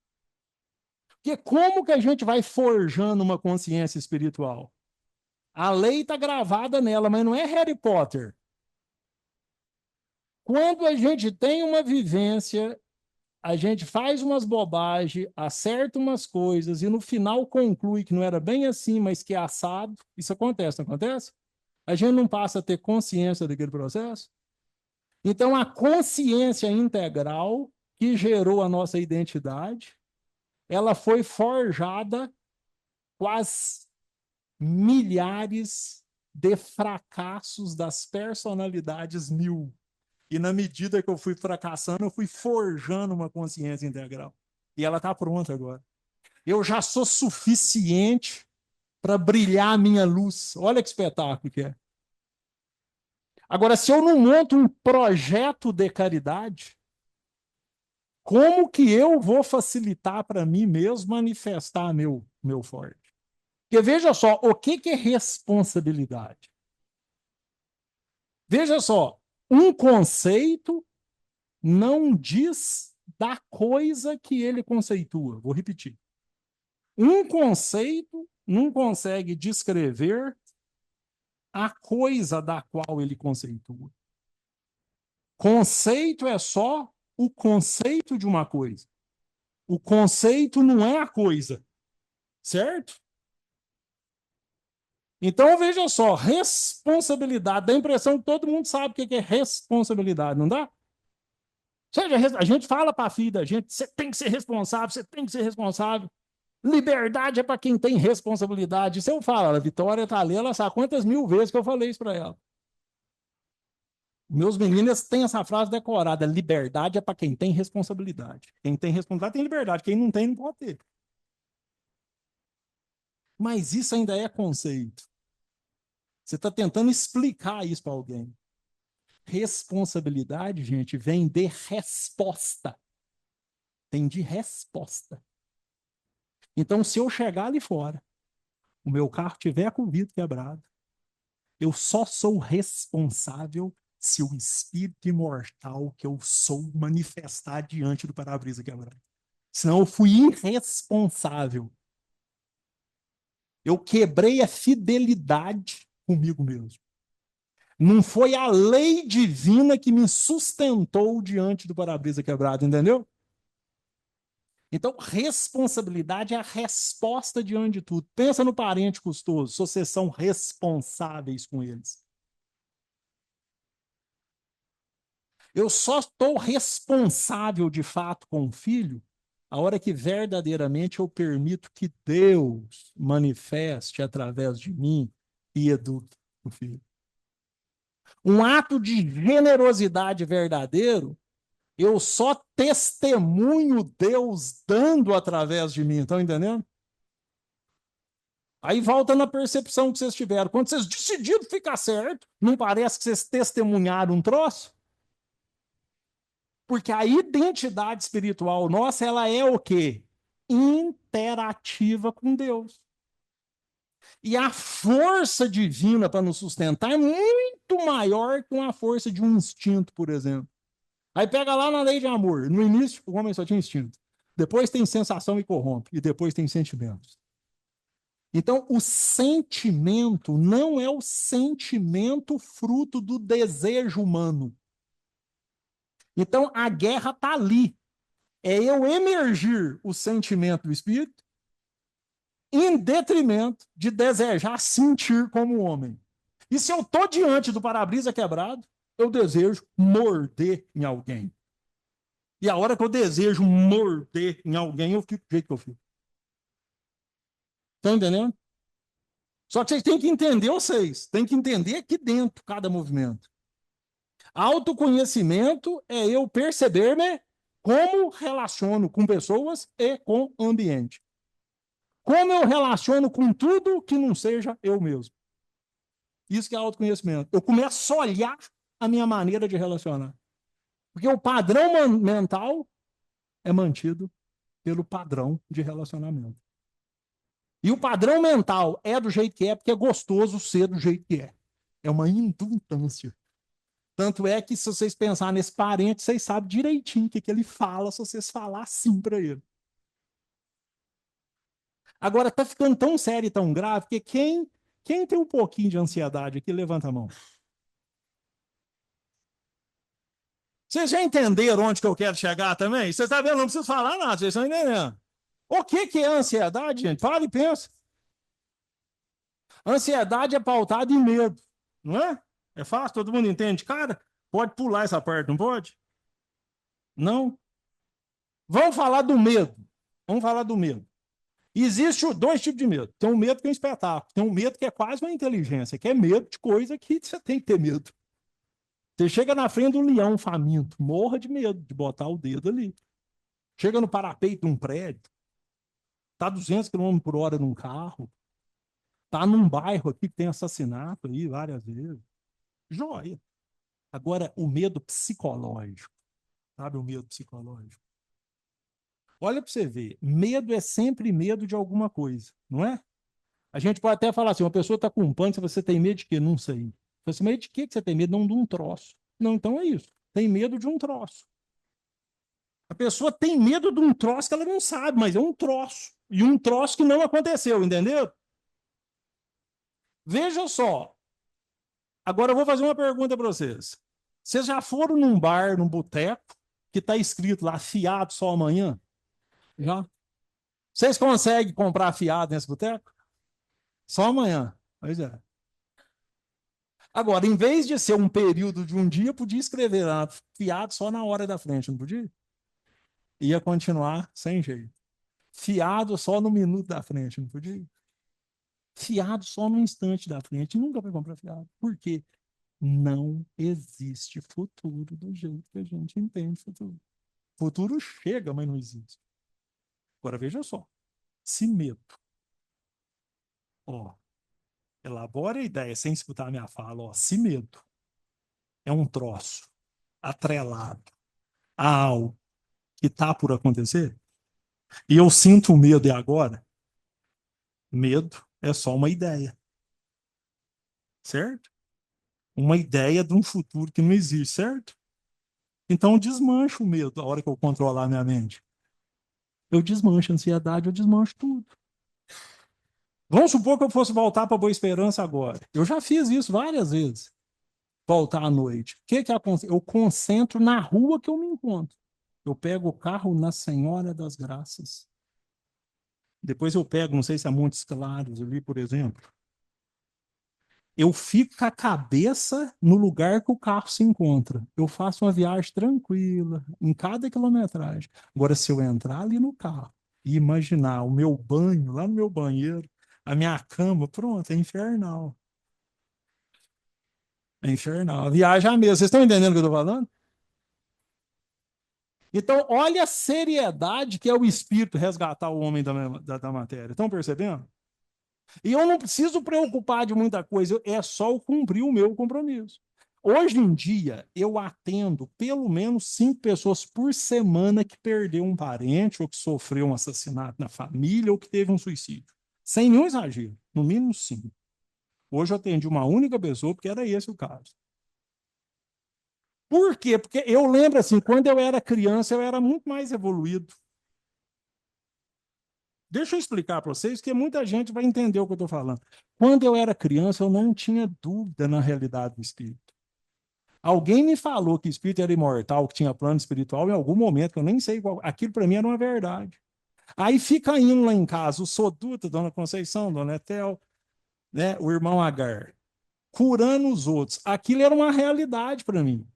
Porque como que a gente vai forjando uma consciência espiritual? A lei está gravada nela, mas não é Harry Potter. Quando a gente tem uma vivência, a gente faz umas bobagens, acerta umas coisas e no final conclui que não era bem assim, mas que é assado. Isso acontece, não acontece? A gente não passa a ter consciência daquele processo? Então, a consciência integral que gerou a nossa identidade, ela foi forjada com as milhares de fracassos das personalidades mil. E na medida que eu fui fracassando, eu fui forjando uma consciência integral. E ela está pronta agora. Eu já sou suficiente para brilhar a minha luz. Olha que espetáculo que é. Agora, se eu não monto um projeto de caridade, como que eu vou facilitar para mim mesmo manifestar meu forte? Porque veja só, o que é responsabilidade? Veja só, um conceito não diz da coisa que ele conceitua. Vou repetir. Um conceito não consegue descrever a coisa da qual ele conceitua. Conceito é só o conceito de uma coisa. O conceito não é a coisa, certo? Então, veja só, responsabilidade. Dá a impressão que todo mundo sabe o que é responsabilidade, não dá? Ou seja, a gente fala para a filha da gente, você tem que ser responsável, você tem que ser responsável. Liberdade é para quem tem responsabilidade. Se eu falar, a Vitória está ali, ela sabe quantas mil vezes que eu falei isso para ela. Meus meninos têm essa frase decorada: liberdade é para quem tem responsabilidade. Quem tem responsabilidade tem liberdade, quem não tem, não pode ter. Mas isso ainda é conceito. Você está tentando explicar isso para alguém. Responsabilidade, gente, vem de resposta. Tem de resposta. Então, se eu chegar ali fora, o meu carro tiver com o vidro quebrado, eu só sou responsável se o espírito imortal que eu sou manifestar diante do para-brisa quebrado. Senão eu fui irresponsável. Eu quebrei a fidelidade comigo mesmo. Não foi a lei divina que me sustentou diante do para-brisa quebrado, entendeu? Então, responsabilidade é a resposta diante de tudo. Pensa no parente custoso, se vocês são responsáveis com eles. Eu só estou responsável de fato com o filho a hora que verdadeiramente eu permito que Deus manifeste através de mim e eduque o filho. Um ato de generosidade verdadeiro, eu só testemunho Deus dando através de mim, estão entendendo? Aí volta na percepção que vocês tiveram. Quando vocês decidiram ficar certo, não parece que vocês testemunharam um troço? Porque a identidade espiritual nossa, ela é o quê? Interativa com Deus. E a força divina para nos sustentar é muito maior que uma força de um instinto, por exemplo. Aí pega lá na lei de amor. No início, o homem só tinha instinto. Depois tem sensação e corrompe. E depois tem sentimentos. Então, o sentimento não é o sentimento fruto do desejo humano. Então, a guerra está ali. É eu emergir o sentimento do espírito em detrimento de desejar sentir como homem. E se eu estou diante do para-brisa quebrado, eu desejo morder em alguém. E a hora que eu desejo morder em alguém, eu fico do jeito que eu fico. Estão entendendo? Só que vocês têm que entender vocês. Tem que entender aqui dentro cada movimento. Autoconhecimento é eu perceber-me como relaciono com pessoas e com o ambiente. Como eu relaciono com tudo que não seja eu mesmo. Isso que é autoconhecimento. Eu começo a olhar a minha maneira de relacionar. Porque o padrão mental é mantido pelo padrão de relacionamento. E o padrão mental é do jeito que é porque é gostoso ser do jeito que é. É uma indultância. Tanto é que se vocês pensarem nesse parente, vocês sabem direitinho o que ele fala se vocês falar assim para ele. Agora, tá ficando tão sério e tão grave que quem tem um pouquinho de ansiedade aqui, levanta a mão. Vocês já entenderam onde que eu quero chegar também? Vocês estão vendo? Não preciso falar nada, vocês estão entendendo. O que é ansiedade, gente? Fala e pensa. Ansiedade é pautada em medo, não é? É fácil, todo mundo entende. Cara, pode pular essa parte, não pode? Não. Vamos falar do medo. Vamos falar do medo. Existe dois tipos de medo. Tem um medo que é um espetáculo. Tem um medo que é quase uma inteligência, que é medo de coisa que você tem que ter medo. Você chega na frente do leão faminto, morra de medo de botar o dedo ali. Chega no parapeito de um prédio, tá 200 km por hora num carro, tá num bairro aqui que tem assassinato aí várias vezes. Joia. Agora, o medo psicológico, sabe o medo psicológico? Olha para você ver, medo é sempre medo de alguma coisa, não é? A gente pode até falar assim, uma pessoa está com pânico, você tem medo de quê? Não sei. Você medo de quê que você tem medo? Não de um troço. Não, então é isso. Tem medo de um troço. A pessoa tem medo de um troço que ela não sabe, mas é um troço. E um troço que não aconteceu, entendeu? Veja só. Agora eu vou fazer uma pergunta para vocês. Vocês já foram num bar, num boteco, que está escrito lá, fiado só amanhã? Já? Vocês conseguem comprar fiado nesse boteco? Só amanhã. Pois é. Agora, em vez de ser um período de um dia, podia escrever lá, fiado só na hora da frente, não podia? Ia continuar sem jeito. Fiado só no minuto da frente, não podia? Fiado só no instante da frente. Nunca vai comprar fiado. Por quê? Não existe futuro do jeito que a gente entende futuro. Futuro chega, mas não existe. Agora veja só. Se medo. Ó, elabora a ideia sem escutar a minha fala. Ó, se medo é um troço atrelado a algo que está por acontecer, e eu sinto o medo e agora, medo é só uma ideia, certo? Uma ideia de um futuro que não existe, certo? Então eu desmancho o medo a hora que eu controlar a minha mente. Eu desmancho a ansiedade, eu desmancho tudo. Vamos supor que eu fosse voltar para Boa Esperança agora. Eu já fiz isso várias vezes. Voltar à noite. O que acontece? Eu concentro na rua que eu me encontro. Eu pego o carro na Senhora das Graças. Depois eu pego, não sei se é Montes Claros ali, por exemplo. Eu fico com a cabeça no lugar que o carro se encontra. Eu faço uma viagem tranquila, em cada quilometragem. Agora, se eu entrar ali no carro e imaginar o meu banho, lá no meu banheiro, a minha cama, pronto, é infernal. É infernal. A viagem é a mesma. Vocês estão entendendo o que eu estou falando? Então, olha a seriedade que é o espírito resgatar o homem da matéria. Estão percebendo? E eu não preciso preocupar de muita coisa, é só eu cumprir o meu compromisso. Hoje em dia, eu atendo pelo menos 5 pessoas por semana que perdeu um parente, ou que sofreu um assassinato na família, ou que teve um suicídio. Sem nenhum exagero, no mínimo 5. Hoje eu atendi uma única pessoa, porque era esse o caso. Por quê? Porque eu lembro assim, quando eu era criança, eu era muito mais evoluído. Deixa eu explicar para vocês, que muita gente vai entender o que eu estou falando. Quando eu era criança, eu não tinha dúvida na realidade do espírito. Alguém me falou que o espírito era imortal, que tinha plano espiritual em algum momento, que eu nem sei qual. Aquilo para mim era uma verdade. Aí fica indo lá em casa o Soduta, Dona Conceição, Dona Etel, né, o irmão Agar, curando os outros. Aquilo era uma realidade para mim.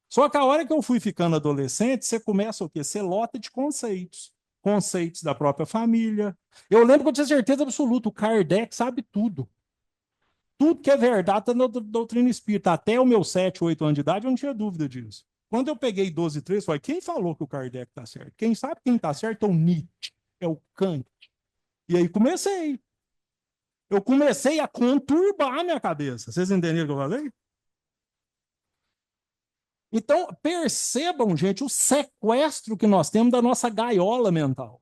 Só que a hora que eu fui ficando adolescente, você começa o quê? Você lota de conceitos. Conceitos da própria família. Eu lembro que eu tinha certeza absoluta, o Kardec sabe tudo. Tudo que é verdade está na doutrina espírita. Até o meu 7, 8 anos de idade, eu não tinha dúvida disso. Quando eu peguei 12, 13, falei, quem falou que o Kardec está certo? Quem sabe quem está certo é o Nietzsche, é o Kant. E aí comecei. Eu comecei a conturbar a minha cabeça. Vocês entenderam o que eu falei? Então, percebam, gente, o sequestro que nós temos da nossa gaiola mental.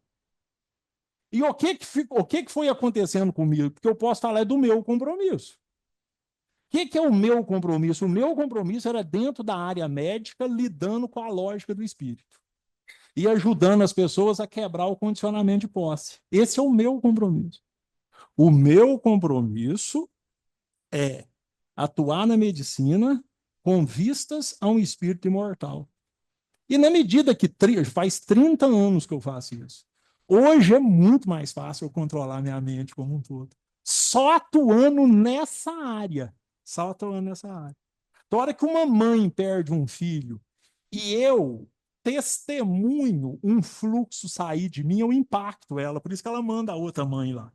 E o que foi acontecendo comigo? Porque eu posso falar do meu compromisso. O que é o meu compromisso? O meu compromisso era dentro da área médica, lidando com a lógica do espírito e ajudando as pessoas a quebrar o condicionamento de posse. Esse é o meu compromisso. O meu compromisso é atuar na medicina com vistas a um espírito imortal. E na medida que faz 30 anos que eu faço isso, hoje é muito mais fácil eu controlar minha mente como um todo. Só atuando nessa área. Só atuando nessa área. Da hora que uma mãe perde um filho e eu testemunho um fluxo sair de mim, eu impacto ela. Por isso que ela manda a outra mãe lá.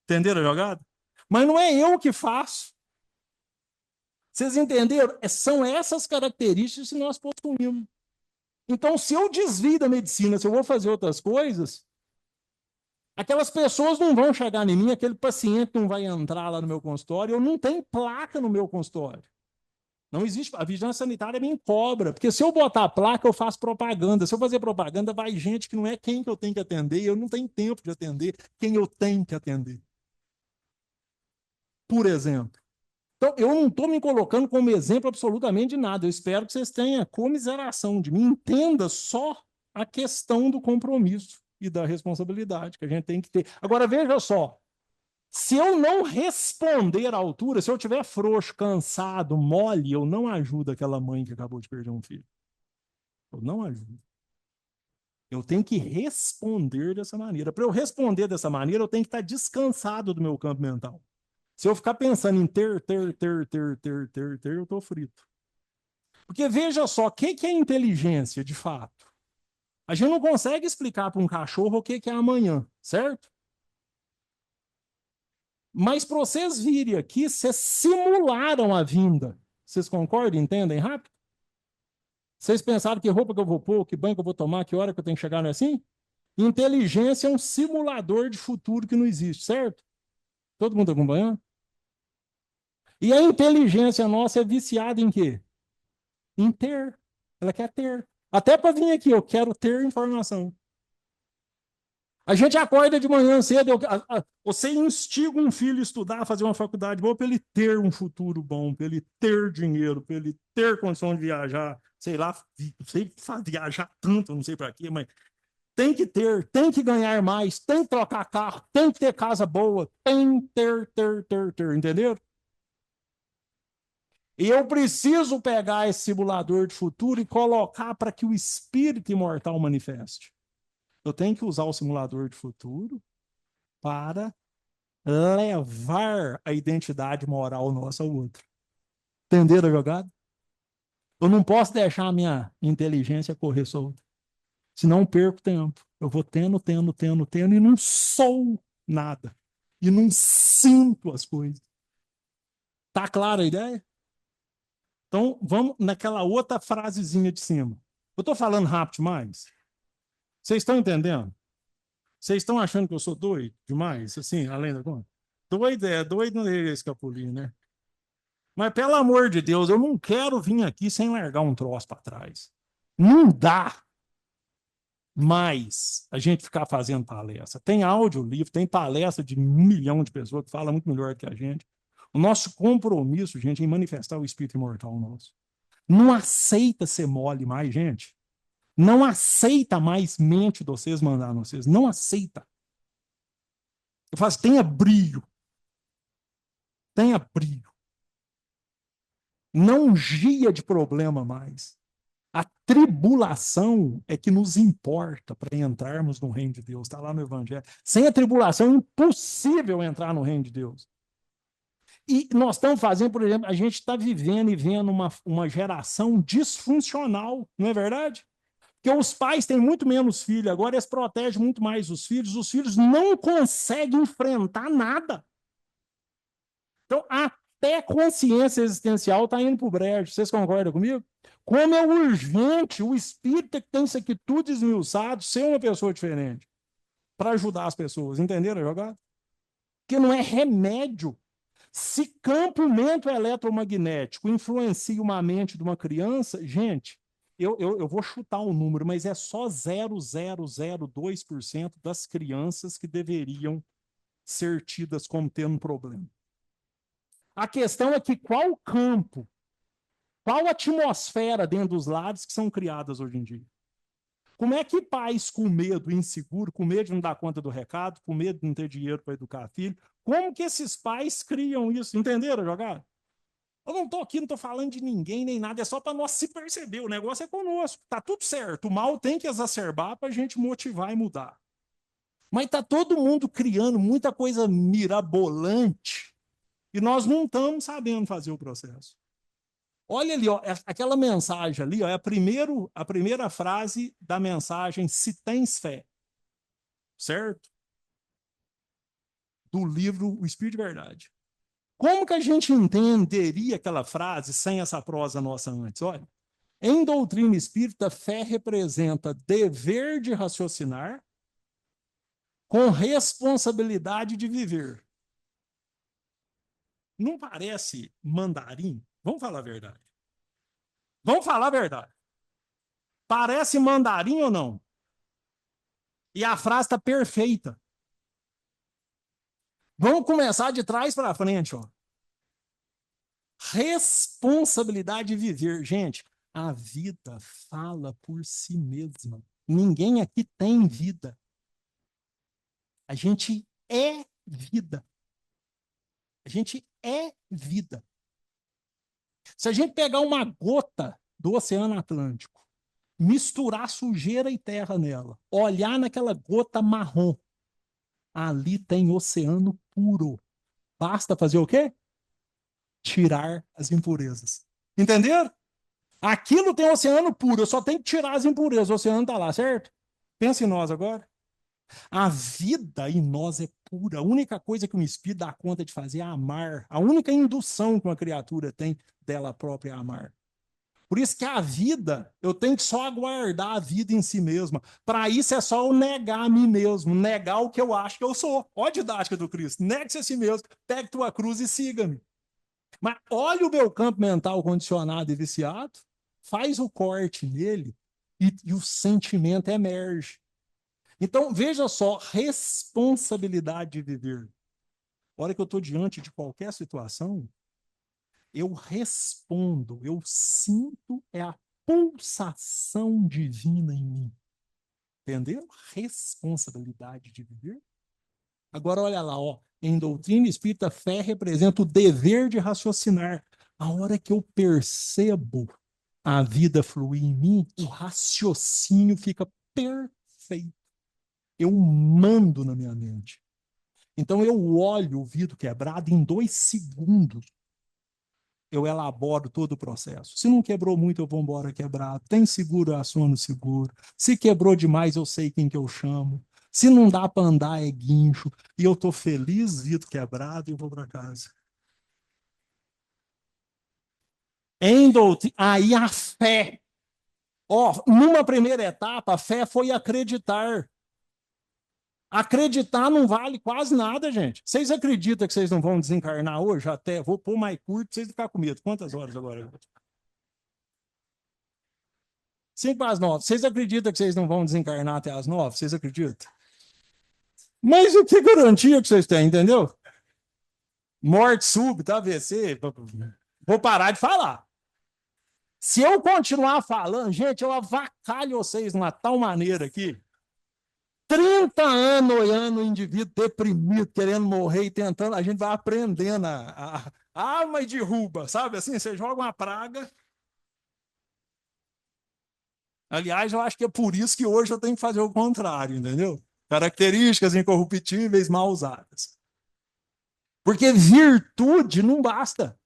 Entenderam a jogada? Mas não é eu que faço. Vocês entenderam? São essas características que nós possuímos. Então, se eu desvio da medicina, se eu vou fazer outras coisas, aquelas pessoas não vão chegar em mim, aquele paciente não vai entrar lá no meu consultório, eu não tenho placa no meu consultório. Não existe. A vigilância sanitária me cobra, porque se eu botar a placa, eu faço propaganda. Se eu fazer propaganda, vai gente que não é quem que eu tenho que atender, e eu não tenho tempo de atender quem eu tenho que atender. Por exemplo. Então, eu não estou me colocando como exemplo absolutamente de nada. Eu espero que vocês tenham comiseração de mim. Entenda só a questão do compromisso e da responsabilidade que a gente tem que ter. Agora, veja só. Se eu não responder à altura, se eu estiver frouxo, cansado, mole, eu não ajudo aquela mãe que acabou de perder um filho. Eu não ajudo. Eu tenho que responder dessa maneira. Para eu responder dessa maneira, eu tenho que estar descansado do meu campo mental. Se eu ficar pensando em ter, eu estou frito. Porque veja só, o que é inteligência de fato? A gente não consegue explicar para um cachorro o que é amanhã, certo? Mas para vocês virem aqui, vocês simularam a vinda. Vocês concordam? Entendem rápido? Vocês pensaram que roupa que eu vou pôr, que banho que eu vou tomar, que hora que eu tenho que chegar, não é assim? Inteligência é um simulador de futuro que não existe, certo? Todo mundo acompanhando? E a inteligência nossa é viciada em quê? Em ter. Ela quer ter. Até para vir aqui, eu quero ter informação. A gente acorda de manhã cedo, você instiga um filho a estudar, a fazer uma faculdade boa para ele ter um futuro bom, para ele ter dinheiro, para ele ter condição de viajar, sei lá, sei viajar tanto, não sei para quê, mas tem que ter, tem que ganhar mais, tem que trocar carro, tem que ter casa boa, tem que ter, entendeu? E eu preciso pegar esse simulador de futuro e colocar para que o espírito imortal manifeste. Eu tenho que usar o simulador de futuro para levar a identidade moral nossa ao outro. Entenderam a jogada? Eu não posso deixar a minha inteligência correr solta. Senão perco tempo. Eu vou tendo e não sou nada. E não sinto as coisas. Tá clara a ideia? Então, vamos naquela outra frasezinha de cima. Eu estou falando rápido demais? Vocês estão entendendo? Vocês estão achando que eu sou doido demais, assim, além da conta? doido não é escapulir, né? Mas pelo amor de Deus, eu não quero vir aqui sem largar um troço para trás. Não dá mais a gente ficar fazendo palestra. Tem áudio, livro, tem palestra de 1 milhão de pessoas que fala muito melhor que a gente. O nosso compromisso, gente, é em manifestar o espírito imortal nosso. Não aceita ser mole mais, gente. Não aceita mais mente de vocês mandar vocês. Não aceita. Eu falo assim, tenha brilho. Tenha brilho. Não gia de problema mais. A tribulação é que nos importa para entrarmos no reino de Deus. Está lá no Evangelho. Sem a tribulação é impossível entrar no reino de Deus. E nós estamos fazendo, por exemplo, a gente está vivendo e vendo uma geração disfuncional, não é verdade? Porque os pais têm muito menos filhos, agora eles protegem muito mais os filhos não conseguem enfrentar nada. Então, até consciência existencial está indo para o brejo. Vocês concordam comigo? Como é urgente o espírito que tem isso aqui tudo esmiuçado ser uma pessoa diferente para ajudar as pessoas. Entenderam a jogada? Porque não é remédio. Se campamento eletromagnético influencia uma mente de uma criança, gente, eu vou chutar um número, mas é só 0,002% das crianças que deveriam ser tidas como tendo um problema. A questão é que qual campo, qual atmosfera dentro dos lares que são criadas hoje em dia? Como é que pais com medo, inseguro, com medo de não dar conta do recado, com medo de não ter dinheiro para educar filho, como que esses pais criam isso? Entenderam a jogada? Eu não estou aqui, não estou falando de ninguém nem nada, é só para nós se perceber. O negócio é conosco. Tá tudo certo. O mal tem que exacerbar para a gente motivar e mudar. Mas tá todo mundo criando muita coisa mirabolante e nós não estamos sabendo fazer o processo. Olha ali, ó, aquela mensagem ali, ó, é a primeira frase da mensagem Se Tens Fé, certo? Do livro O Espírito de Verdade. Como que a gente entenderia aquela frase sem essa prosa nossa antes? Olha, em doutrina espírita, fé representa dever de raciocinar com responsabilidade de viver. Não parece mandarim? Vamos falar a verdade. Vamos falar a verdade. Parece mandarim ou não? E a frase está perfeita. Vamos começar de trás para frente, ó. Responsabilidade de viver. Gente, a vida fala por si mesma. Ninguém aqui tem vida. A gente é vida. A gente é vida. Se a gente pegar uma gota do Oceano Atlântico, misturar sujeira e terra nela, olhar naquela gota marrom, ali tem oceano puro. Basta fazer o quê? Tirar as impurezas. Entenderam? Aquilo tem oceano puro, eu só tenho que tirar as impurezas. O oceano está lá, certo? Pensa em nós agora. A vida em nós é pura. A única coisa que um espírito dá conta de fazer é amar. A única indução que uma criatura tem dela própria é amar. Por isso que a vida, eu tenho que só aguardar a vida em si mesma. Para isso é só eu negar a mim mesmo, negar o que eu acho que eu sou. Olha a didática do Cristo. Negue-se a si mesmo, pegue tua cruz e siga-me. Mas olha o meu campo mental condicionado e viciado, faz o corte nele e o sentimento emerge. Então, veja só, responsabilidade de viver. A hora que eu estou diante de qualquer situação, eu respondo, eu sinto a pulsação divina em mim. Entendeu? Responsabilidade de viver. Agora, olha lá, ó, em doutrina espírita, fé representa o dever de raciocinar. A hora que eu percebo a vida fluir em mim, o raciocínio fica perfeito. Eu mando na minha mente. Então eu olho o vidro quebrado em 2 segundos. Eu elaboro todo o processo. Se não quebrou muito, eu vou embora quebrado. Tem seguro, eu aciono seguro. Se quebrou demais, eu sei quem que eu chamo. Se não dá para andar, é guincho. E eu estou feliz, vidro quebrado, e eu vou para casa. Em doutrina, aí a fé. Ó, numa primeira etapa, a fé foi acreditar. Acreditar não vale quase nada, gente. Vocês acreditam que vocês não vão desencarnar hoje? Até vou pôr mais curto pra vocês ficarem com medo. Quantas horas agora? 5 às 9. Vocês acreditam que vocês não vão desencarnar até às 9? Vocês acreditam? Mas o que garantia que vocês têm, entendeu? Morte súbita, AVC. Vou parar de falar. Se eu continuar falando, gente, eu avacalho vocês de uma tal maneira aqui. 30 anos olhando o indivíduo deprimido, querendo morrer e tentando, a gente vai aprendendo mas derruba, sabe assim? Você joga uma praga. Aliás, eu acho que é por isso que hoje eu tenho que fazer o contrário, entendeu? Características incorruptíveis mal usadas. Porque virtude não basta.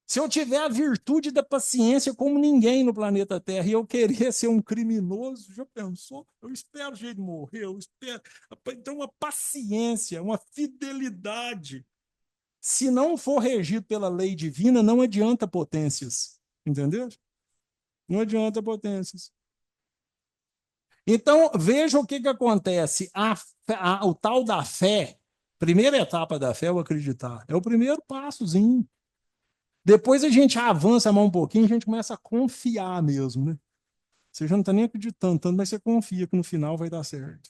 Se eu tiver a virtude da paciência como ninguém no planeta Terra e eu querer ser um criminoso, já pensou? Eu espero o jeito de morrer, eu espero. Então, uma paciência, uma fidelidade. Se não for regido pela lei divina, não adianta potências. Entendeu? Não adianta potências. Então, veja o que acontece. O tal da fé, primeira etapa da fé é o acreditar. É o primeiro passozinho. Depois a gente avança mais um pouquinho, a gente começa a confiar mesmo, né? Você já não está nem acreditando tanto, mas você confia que no final vai dar certo.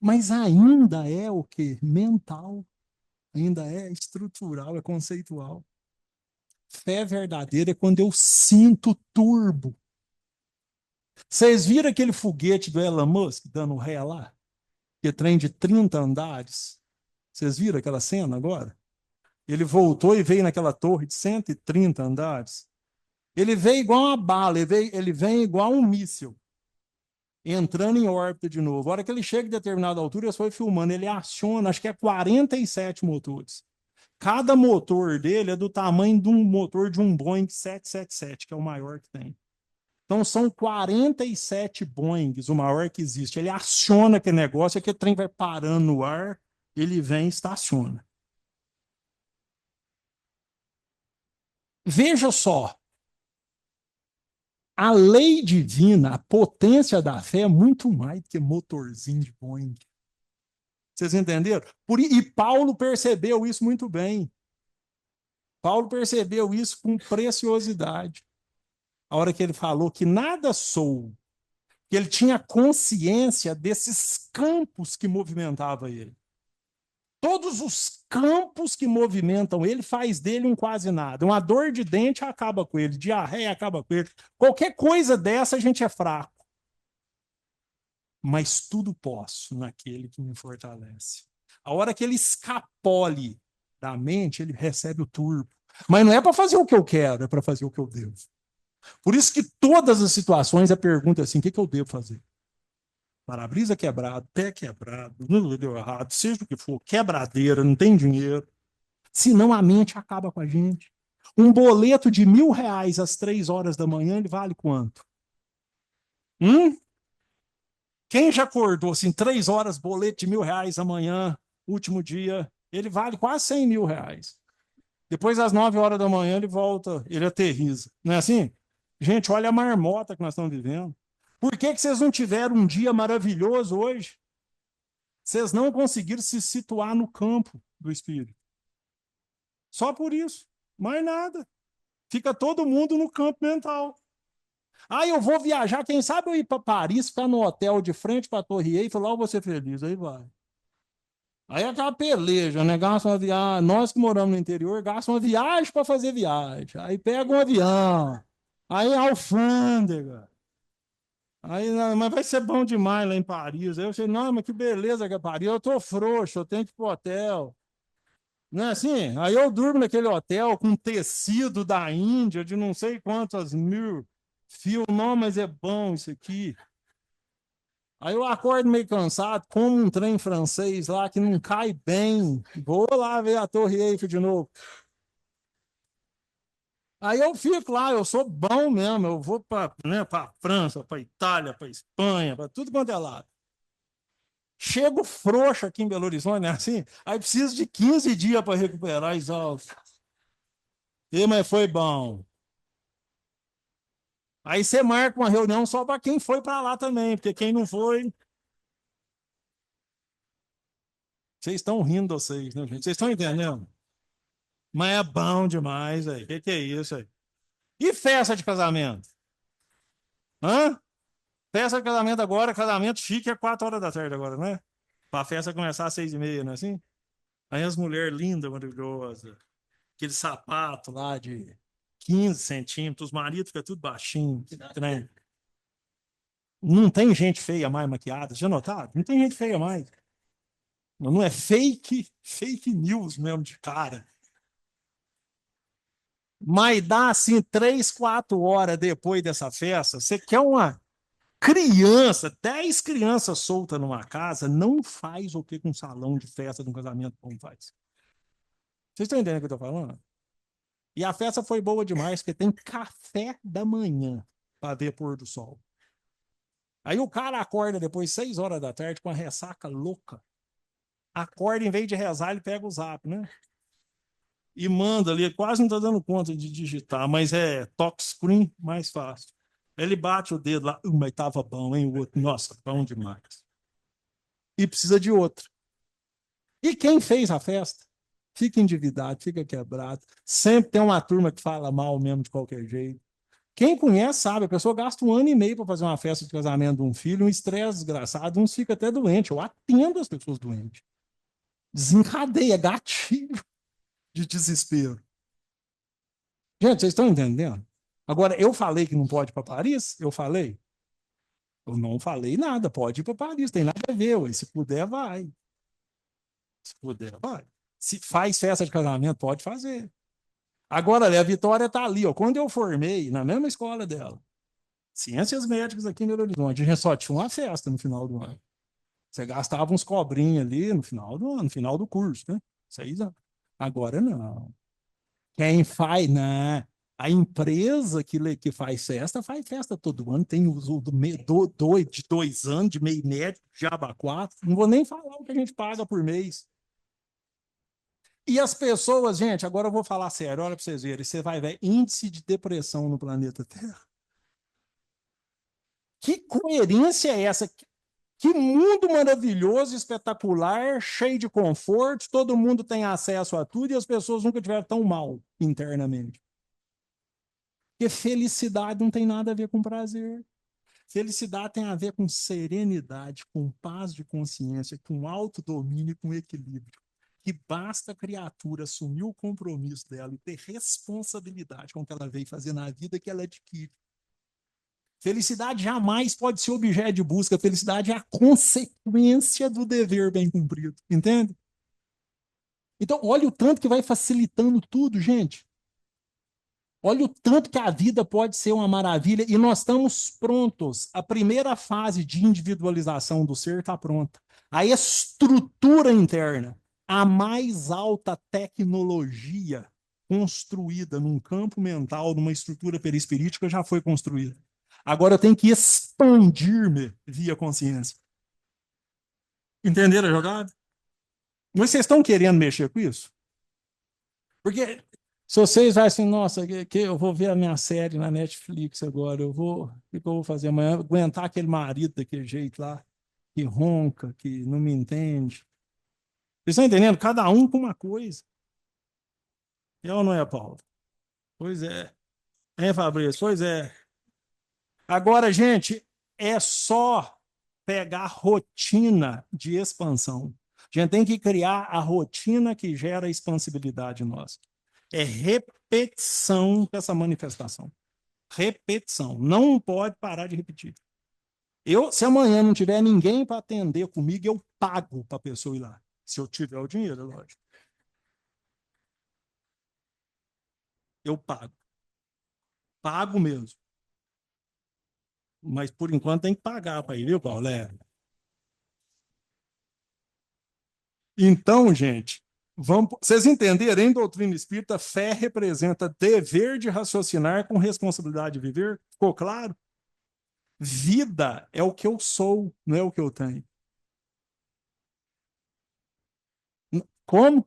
Mas ainda é o quê? Mental, ainda é estrutural, é conceitual. Fé verdadeira é quando eu sinto turbo. Vocês viram aquele foguete do Elon Musk dando ré lá? Que trem de 30 andares? Vocês viram aquela cena agora? Ele voltou e veio naquela torre de 130 andares. Ele veio igual uma bala, ele vem igual um míssil, entrando em órbita de novo. A hora que ele chega em determinada altura, ele foi filmando, ele aciona, acho que é 47 motores. Cada motor dele é do tamanho de um motor de um Boeing 777, que é o maior que tem. Então são 47 Boeings, o maior que existe. Ele aciona aquele negócio, aquele trem vai parando no ar, ele vem e estaciona. Veja só, a lei divina, a potência da fé é muito mais do que motorzinho de Boeing. Vocês entenderam? E Paulo percebeu isso muito bem. Paulo percebeu isso com preciosidade. A hora que ele falou que nada sou, que ele tinha consciência desses campos que movimentavam ele. Todos os campos que movimentam ele faz dele um quase nada. Uma dor de dente acaba com ele, diarreia acaba com ele. Qualquer coisa dessa a gente é fraco. Mas tudo posso naquele que me fortalece. A hora que ele escapole da mente, ele recebe o turbo. Mas não é para fazer o que eu quero, é para fazer o que eu devo. Por isso que todas as situações a pergunta é assim: o que eu devo fazer? Para-brisa quebrado, pé quebrado, não deu errado, seja o que for, quebradeira, não tem dinheiro. Senão a mente acaba com a gente. Um boleto de R$ 1.000 às 3 horas da manhã, ele vale quanto? Hum? Quem já acordou assim, 3 horas, boleto de R$ 1.000 amanhã, último dia, ele vale quase R$ 100.000. Depois, às 9 horas da manhã, ele volta, ele aterriza. Não é assim? Gente, olha a marmota que nós estamos vivendo. Por que vocês não tiveram um dia maravilhoso hoje? Vocês não conseguiram se situar no campo do espírito. Só por isso. Mais nada. Fica todo mundo no campo mental. Ah, eu vou viajar, quem sabe eu ir para Paris, ficar no hotel de frente para a Torre Eiffel, lá eu vou ser feliz. Aí vai. Aí é aquela peleja, né? Gasta uma viagem. Nós que moramos no interior, gasta uma viagem para fazer viagem. Aí pega um avião. Aí é alfândega. Aí, mas vai ser bom demais lá em Paris. Aí eu falei, não, mas que beleza que é Paris. Eu tô frouxo, eu tenho que ir pro hotel. Não é assim? Aí eu durmo naquele hotel com tecido da Índia, de não sei quantas mil fios. Não, mas é bom isso aqui. Aí eu acordo meio cansado, como um trem francês lá que não cai bem. Vou lá ver a Torre Eiffel de novo. Aí eu fico lá, eu sou bom mesmo. Eu vou para, né, para França, para Itália, para Espanha, para tudo quanto é lado. Chego frouxo aqui em Belo Horizonte, né? Assim, aí preciso de 15 dias para recuperar exausto. E, mas foi bom. Aí você marca uma reunião só para quem foi para lá também, porque quem não foi. Vocês estão rindo, vocês, né, gente? Vocês estão entendendo? Mas é bom demais, aí. Que é isso aí? E festa de casamento? Hã? Festa de casamento agora, casamento chique é 4 horas da tarde agora, né? Pra festa começar às 6h30, não é assim? Aí as mulheres lindas, maravilhosas, aquele sapato lá de 15 centímetros, os maridos ficam tudo baixinho, né? Não tem gente feia mais maquiada, já notaram? Não tem gente feia mais. Não é fake news mesmo de cara. Mas dá assim 3, 4 horas depois dessa festa, você quer uma criança, 10 crianças soltas numa casa, não faz o que com um salão de festa de um casamento como faz. Vocês estão entendendo o que eu estou falando? E a festa foi boa demais, porque tem café da manhã para ver pôr do sol. Aí o cara acorda depois 6 horas da tarde com a ressaca louca. Acorda, em vez de rezar, ele pega o zap, né? E manda ali, quase não está dando conta de digitar, mas é touch screen mais fácil. Ele bate o dedo lá, mas tava bom, hein? O outro, nossa, bom demais. E precisa de outro. E quem fez a festa? Fica endividado, fica quebrado. Sempre tem uma turma que fala mal mesmo de qualquer jeito. Quem conhece sabe, a pessoa gasta 1 ano e meio para fazer uma festa de casamento de um filho, um estresse desgraçado, uns fica até doente. Eu atendo as pessoas doentes. Desencadeia, gatilho de desespero. Gente, vocês estão entendendo? Agora, eu falei que não pode ir para Paris? Eu falei? Eu não falei nada, pode ir para Paris, tem nada a ver, ué. Se puder, vai. Se puder, vai. Se faz festa de casamento, pode fazer. Agora, a Vitória está ali, ó. Quando eu formei, na mesma escola dela, Ciências Médicas aqui em Belo Horizonte, a gente só tinha uma festa no final do ano. Você gastava uns cobrinhos ali no final do ano, no final do curso, né? 6 anos. Agora não. Quem faz, né? A empresa que faz festa todo ano, tem de 2 anos, de meio médio, de aba 4. Não vou nem falar o que a gente paga por mês. E as pessoas, gente, agora eu vou falar sério, olha para vocês verem, você vai ver índice de depressão no planeta Terra. Que coerência é essa? Que mundo maravilhoso, espetacular, cheio de conforto, todo mundo tem acesso a tudo e as pessoas nunca tiveram tão mal internamente. Porque felicidade não tem nada a ver com prazer. Felicidade tem a ver com serenidade, com paz de consciência, com autodomínio e com equilíbrio. Que basta a criatura assumir o compromisso dela e ter responsabilidade com o que ela veio fazer na vida que ela adquire. Felicidade jamais pode ser objeto de busca. Felicidade é a consequência do dever bem cumprido. Entende? Então, olha o tanto que vai facilitando tudo, gente. Olha o tanto que a vida pode ser uma maravilha e nós estamos prontos. A primeira fase de individualização do ser está pronta. A estrutura interna, a mais alta tecnologia construída num campo mental, numa estrutura perispirítica, já foi construída. Agora eu tenho que expandir-me via consciência. Entenderam a jogada? Mas vocês estão querendo mexer com isso? Porque se vocês vai assim, nossa, que eu vou ver a minha série na Netflix agora, o que eu vou fazer amanhã? Aguentar aquele marido daquele jeito lá, que ronca, que não me entende. Vocês estão entendendo? Cada um com uma coisa. É ou não é, Paulo? Pois é. É, Fabrício? Pois é. Agora, gente, é só pegar rotina de expansão. A gente tem que criar a rotina que gera a expansibilidade nossa. É repetição dessa manifestação. Repetição. Não pode parar de repetir. Se amanhã não tiver ninguém para atender comigo, eu pago para a pessoa ir lá. Se eu tiver o dinheiro, é lógico. Eu pago. Pago mesmo. Mas por enquanto tem que pagar para ir, viu, Paulo? Então, gente, vocês entenderem, em doutrina espírita, fé representa dever de raciocinar com responsabilidade de viver? Ficou claro? Vida é o que eu sou, não é o que eu tenho. Como?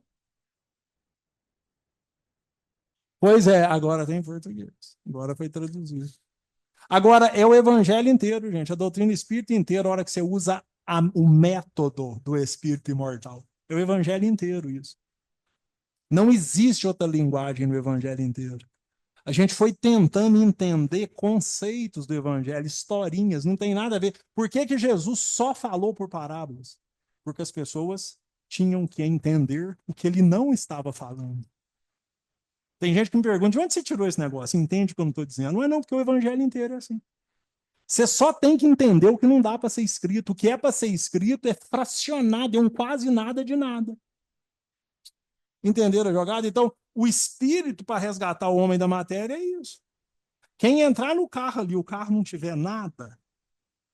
Pois é, agora tem em português. Agora foi traduzido. Agora é o evangelho inteiro, gente. A doutrina espírita inteira, a hora que você usa o método do espírito imortal. É o evangelho inteiro isso. Não existe outra linguagem no evangelho inteiro. A gente foi tentando entender conceitos do evangelho, historinhas, não tem nada a ver. Por que que Jesus só falou por parábolas? Porque as pessoas tinham que entender o que ele não estava falando. Tem gente que me pergunta, de onde você tirou esse negócio? Entende o que eu não estou dizendo? Não é não, porque o evangelho inteiro é assim. Você só tem que entender o que não dá para ser escrito. O que é para ser escrito é fracionado, é um quase nada de nada. Entenderam a jogada? Então, o espírito para resgatar o homem da matéria é isso. Quem entrar no carro ali, o carro não tiver nada,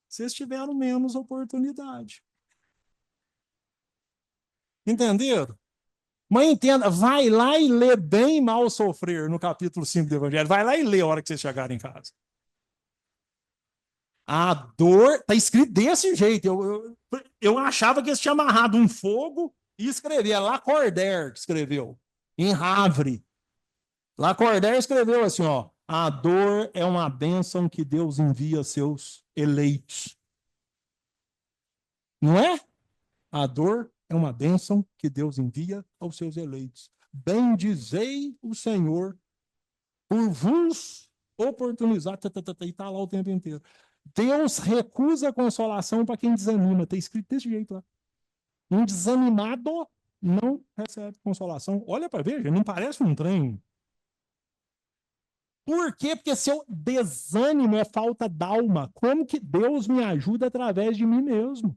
vocês tiveram menos oportunidade. Entenderam? Mas entenda, vai lá e lê bem mal sofrer no capítulo 5 do Evangelho. Vai lá e lê a hora que vocês chegarem em casa. A dor está escrito desse jeito. Eu achava que eles tinham amarrado um fogo e escrevia. Lacordaire que escreveu, em Havre. Lacordaire escreveu assim, ó, a dor é uma bênção que Deus envia a seus eleitos. Não é? A dor é uma bênção que Deus envia aos seus eleitos. Bendizei o Senhor por vos oportunizar. E está lá o tempo inteiro. Deus recusa a consolação para quem desanima. Está escrito desse jeito lá. Um desanimado não recebe consolação. Olha para ver, não parece um trem. Por quê? Porque seu desânimo é falta d'alma. Como que Deus me ajuda através de mim mesmo?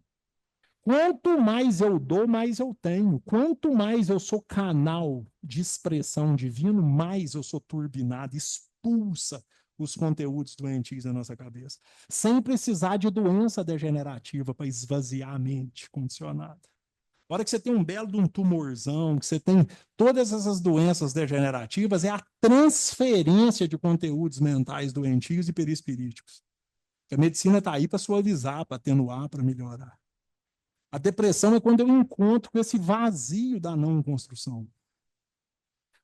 Quanto mais eu dou, mais eu tenho. Quanto mais eu sou canal de expressão divino, mais eu sou turbinado, expulsa os conteúdos doentios da nossa cabeça. Sem precisar de doença degenerativa para esvaziar a mente condicionada. A hora que você tem um belo de um tumorzão, que você tem todas essas doenças degenerativas, é a transferência de conteúdos mentais doentios e perispiríticos. A medicina está aí para suavizar, para atenuar, para melhorar. A depressão é quando eu encontro com esse vazio da não construção.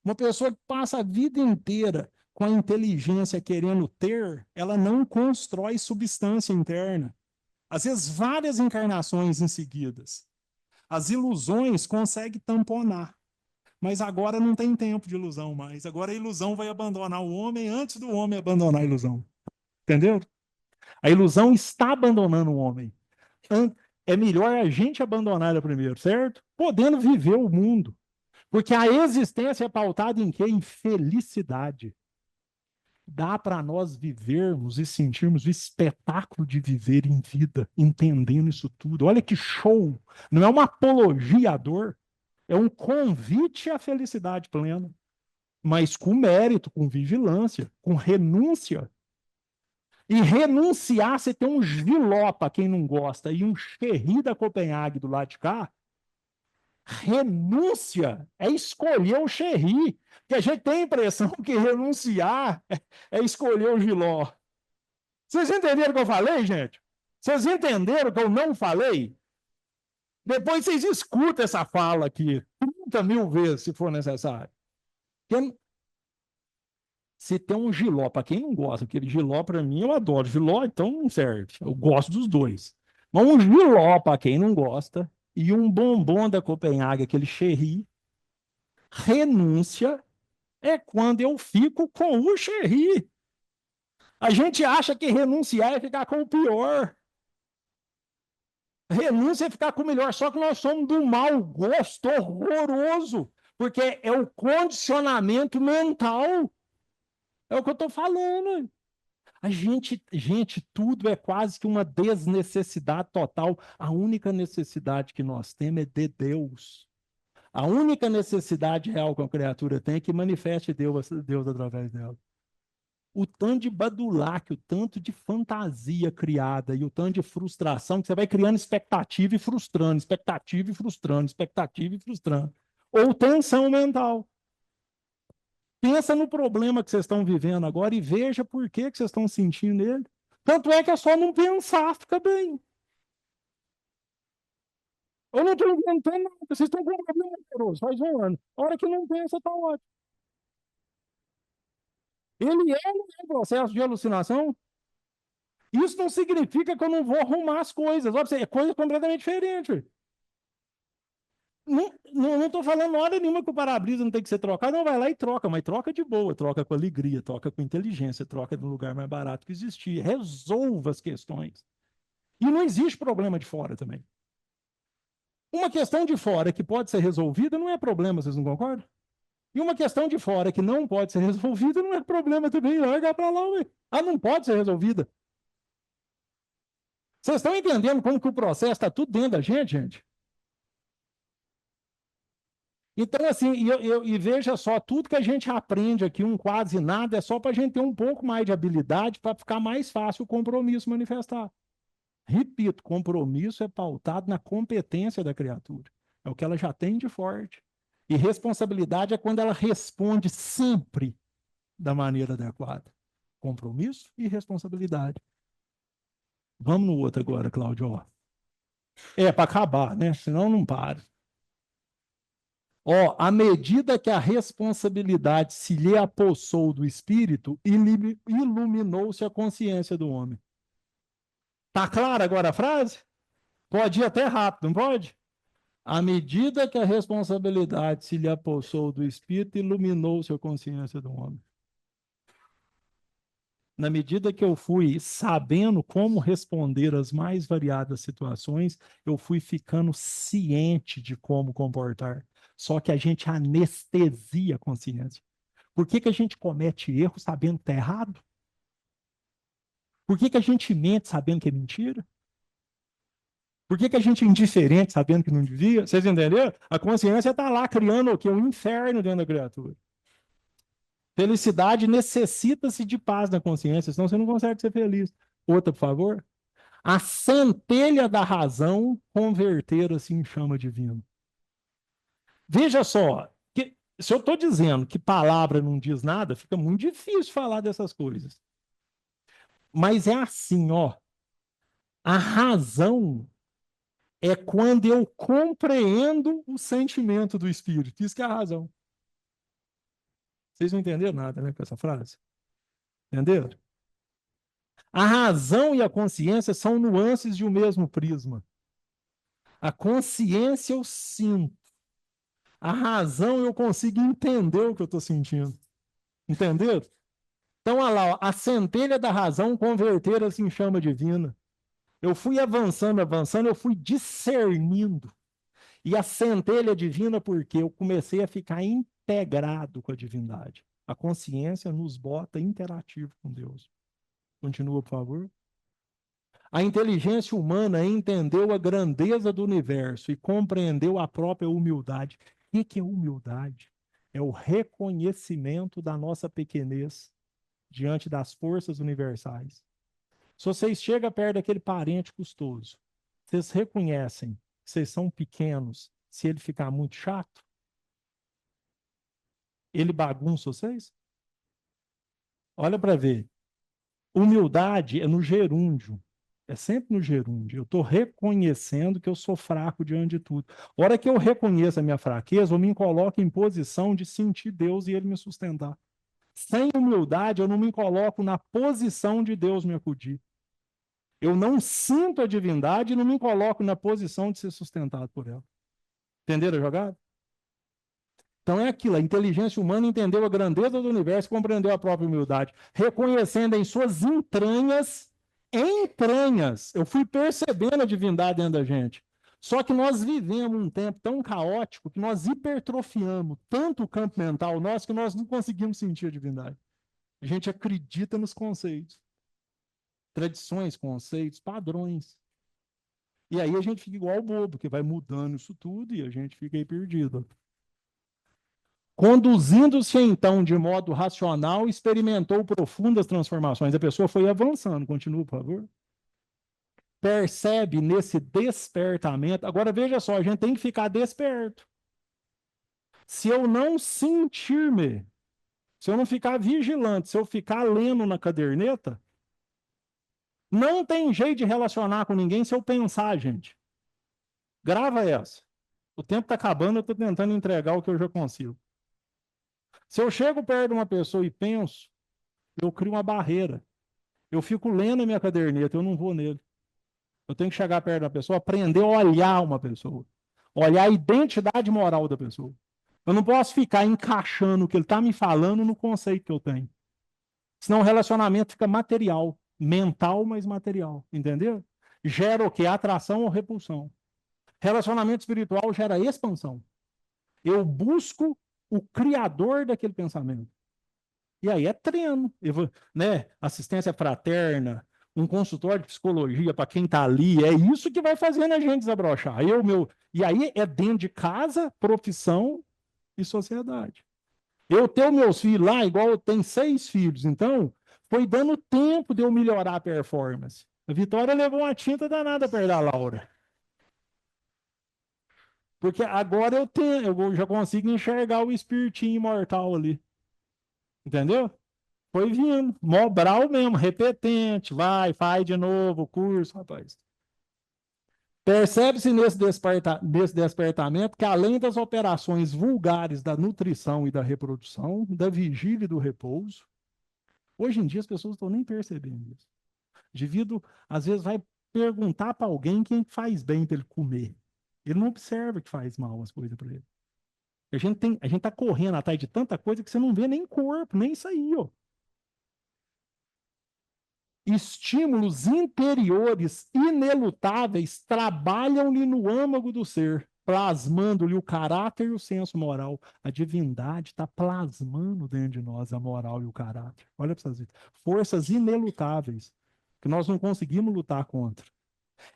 Uma pessoa que passa a vida inteira com a inteligência querendo ter, ela não constrói substância interna. Às vezes, várias encarnações em seguidas. As ilusões conseguem tamponar. Mas agora não tem tempo de ilusão mais. Agora a ilusão vai abandonar o homem antes do homem abandonar a ilusão. Entendeu? A ilusão está abandonando o homem. É melhor a gente abandonar ela primeiro, certo? Podendo viver o mundo. Porque a existência é pautada em quê? Em felicidade. Dá para nós vivermos e sentirmos o espetáculo de viver em vida, entendendo isso tudo. Olha que show! Não é uma apologia à dor, é um convite à felicidade plena, mas com mérito, com vigilância, com renúncia. E renunciar, você tem um giló para quem não gosta e um Cherry da Copenhague do lado de cá. Renúncia é escolher o Cherry. Que a gente tem a impressão que renunciar é escolher o giló. Vocês entenderam o que eu falei, gente? Vocês entenderam o que eu não falei? Depois vocês escutam essa fala aqui 30 mil vezes, se for necessário. Se tem um giló, para quem não gosta, aquele giló para mim eu adoro. Giló, então não serve. Eu gosto dos dois. Mas um giló, para quem não gosta, e um bombom da Copenhague, aquele Cherry, renúncia é quando eu fico com o Cherry. A gente acha que renunciar é ficar com o pior. Renúncia é ficar com o melhor, só que nós somos do mau gosto horroroso, porque é o condicionamento mental. É o que eu estou falando. Tudo é quase que uma desnecessidade total. A única necessidade que nós temos é de Deus. A única necessidade real que uma criatura tem é que manifeste Deus através dela. O tanto de badulaque, o tanto de fantasia criada e o tanto de frustração que você vai criando expectativa e frustrando, expectativa e frustrando, expectativa e frustrando. Ou tensão mental. Pensa no problema que vocês estão vivendo agora e veja por que vocês estão sentindo ele. Tanto é que é só não pensar, fica bem. Eu não estou inventando nada, vocês estão com um problema amoroso, faz um ano. A hora que não pensa, está ótimo. Ele é um processo de alucinação. Isso não significa que eu não vou arrumar as coisas. É coisa completamente diferente. Não estou falando hora nenhuma que o para-brisa não tem que ser trocado, não vai lá e troca, mas troca de boa, troca com alegria, troca com inteligência, troca no lugar mais barato que existir, resolva as questões. E não existe problema de fora também. Uma questão de fora que pode ser resolvida não é problema, vocês não concordam? E uma questão de fora que não pode ser resolvida não é problema também, larga para lá, ué. Ah, não pode ser resolvida. Vocês estão entendendo como que o processo está tudo dentro da gente, gente? Então, assim, e veja só, tudo que a gente aprende aqui, um quase nada, é só para a gente ter um pouco mais de habilidade para ficar mais fácil o compromisso manifestar. Repito, compromisso é pautado na competência da criatura. É o que ela já tem de forte. E responsabilidade é quando ela responde sempre da maneira adequada. Compromisso e responsabilidade. Vamos no outro agora, Cláudio. É, para acabar, né? Senão não para. Ó, à medida que a responsabilidade se lhe apossou do espírito, iluminou-se a consciência do homem. Tá clara agora a frase? Pode ir até rápido, não pode? À medida que a responsabilidade se lhe apossou do espírito, iluminou-se a consciência do homem. Na medida que eu fui sabendo como responder às mais variadas situações, eu fui ficando ciente de como comportar. Só que a gente anestesia a consciência. Por que, que a gente comete erro sabendo que está errado? Por que, que a gente mente sabendo que é mentira? Por que, que a gente é indiferente sabendo que não devia? Vocês entenderam? A consciência está lá criando o quê? Um inferno dentro da criatura. Felicidade necessita-se de paz na consciência, senão você não consegue ser feliz. Outra, por favor. A centelha da razão converter-se em chama divina. Veja só, que, se eu estou dizendo que palavra não diz nada, fica muito difícil falar dessas coisas. Mas é assim, ó. A razão é quando eu compreendo o sentimento do espírito. Isso que é a razão. Vocês não entenderam nada, né, com essa frase? Entenderam? A razão e a consciência são nuances de um mesmo prisma. A consciência eu sinto. A razão eu consigo entender o que eu estou sentindo. Entenderam? Então, olha lá, ó, a centelha da razão convertera-se em chama divina. Eu fui avançando, avançando, eu fui discernindo. E a centelha divina, porque eu comecei a ficar integrado com a divindade. A consciência nos bota interativo com Deus. Continua, por favor. A inteligência humana entendeu a grandeza do universo e compreendeu a própria humildade. O que é humildade? É o reconhecimento da nossa pequenez diante das forças universais. Se vocês chegam perto daquele parente custoso, vocês reconhecem que vocês são pequenos se ele ficar muito chato? Ele bagunça vocês? Olha para ver. Humildade é no gerúndio. É sempre no gerúndio. Eu estou reconhecendo que eu sou fraco diante de tudo. A hora que eu reconheço a minha fraqueza, eu me coloco em posição de sentir Deus e Ele me sustentar. Sem humildade, eu não me coloco na posição de Deus me acudir. Eu não sinto a divindade e não me coloco na posição de ser sustentado por ela. Entenderam a jogada? Então é aquilo, a inteligência humana entendeu a grandeza do universo, compreendeu a própria humildade, reconhecendo em suas entranhas, eu fui percebendo a divindade dentro da gente. Só que nós vivemos um tempo tão caótico que nós hipertrofiamos tanto o campo mental nosso que nós não conseguimos sentir a divindade. A gente acredita nos conceitos, tradições, conceitos, padrões. E aí a gente fica igual o bobo, que vai mudando isso tudo e a gente fica aí perdido. Conduzindo-se então de modo racional, experimentou profundas transformações. A pessoa foi avançando. Continua, por favor. Percebe nesse despertamento. Agora veja só, a gente tem que ficar desperto. Se eu não sentir-me, se eu não ficar vigilante, se eu ficar lendo na caderneta, não tem jeito de relacionar com ninguém se eu pensar, gente. Grava essa. O tempo está acabando, eu estou tentando entregar o que eu já consigo. Se eu chego perto de uma pessoa e penso, eu crio uma barreira. Eu fico lendo a minha caderneta, eu não vou nele. Eu tenho que chegar perto da pessoa, aprender a olhar uma pessoa. olhar a identidade moral da pessoa. Eu não posso ficar encaixando o que ele está me falando no conceito que eu tenho. Senão o relacionamento fica material, mental, mas material, entendeu? Gera o quê? Atração ou repulsão. Relacionamento espiritual gera expansão. Eu busco o criador daquele pensamento. E aí é treino, né? Assistência fraterna, um consultório de psicologia para quem está ali, é isso que vai fazendo a gente desabrochar. E aí é dentro de casa, profissão e sociedade. Eu tenho meus filhos lá, igual eu tenho 6 filhos, então foi dando tempo de eu melhorar a performance. A Vitória levou uma tinta danada perto da Laura. Porque agora eu já consigo enxergar o espiritinho imortal ali. Entendeu? Foi vindo. Mobral mesmo, repetente. Vai, faz de novo o curso, rapaz. Percebe-se nesse despertamento que, além das operações vulgares da nutrição e da reprodução, da vigília e do repouso, hoje em dia as pessoas não estão nem percebendo isso. Devido, às vezes, vai perguntar para alguém quem faz bem para ele comer. Ele não observa que faz mal as coisas para ele. A gente tá correndo atrás de tanta coisa que você não vê nem corpo, nem isso aí, ó. Estímulos interiores inelutáveis trabalham-lhe no âmago do ser, plasmando-lhe o caráter e o senso moral. A divindade está plasmando dentro de nós a moral e o caráter. Olha para vocês verem. Forças inelutáveis que nós não conseguimos lutar contra.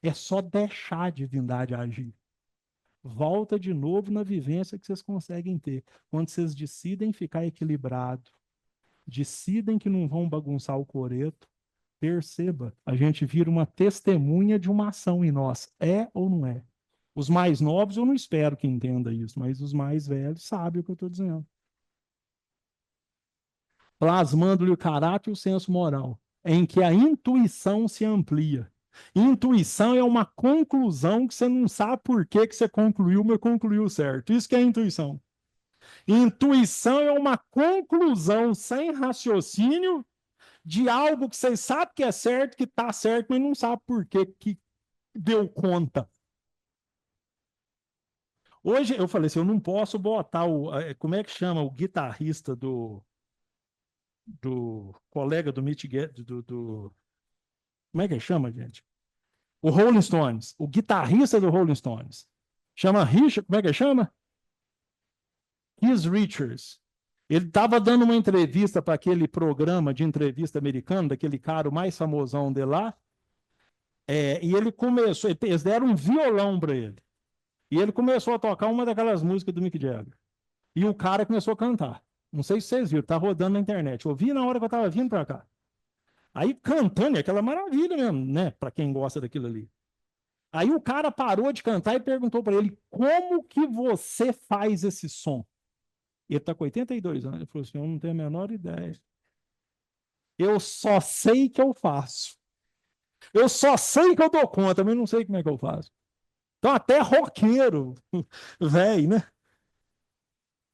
É só deixar a divindade agir. Volta de novo na vivência que vocês conseguem ter. Quando vocês decidem ficar equilibrado, decidem que não vão bagunçar o coreto, perceba, a gente vira uma testemunha de uma ação em nós. É ou não é? Os mais novos, eu não espero que entenda isso, mas os mais velhos sabem o que eu estou dizendo. Plasmando-lhe o caráter e o senso moral, em que a intuição se amplia. Intuição é uma conclusão que você não sabe por que você concluiu, mas concluiu certo. Isso que é intuição. Intuição é uma conclusão sem raciocínio de algo que você sabe que é certo, que está certo, mas não sabe por que deu conta. Hoje eu falei assim, eu não posso botar como é que chama o guitarrista do colega do Mitch como é que chama, gente? O Rolling Stones, o guitarrista do Rolling Stones. Chama Richard, como é que chama? Keith Richards. Ele estava dando uma entrevista para aquele programa de entrevista americano, daquele cara o mais famosão de lá, e ele começou, eles deram um violão para ele. E ele começou a tocar uma daquelas músicas do Mick Jagger. E o cara começou a cantar. Não sei se vocês viram, tá rodando na internet. Eu vi na hora que eu tava vindo para cá. Aí cantando, é aquela maravilha mesmo, né? Para quem gosta daquilo ali. Aí o cara parou de cantar e perguntou para ele: como que você faz esse som? Ele tá com 82 anos. Ele falou assim: eu não tenho a menor ideia. Eu só sei que eu faço. Eu só sei que eu dou conta, mas não sei como é que eu faço. Então, até roqueiro, velho, né?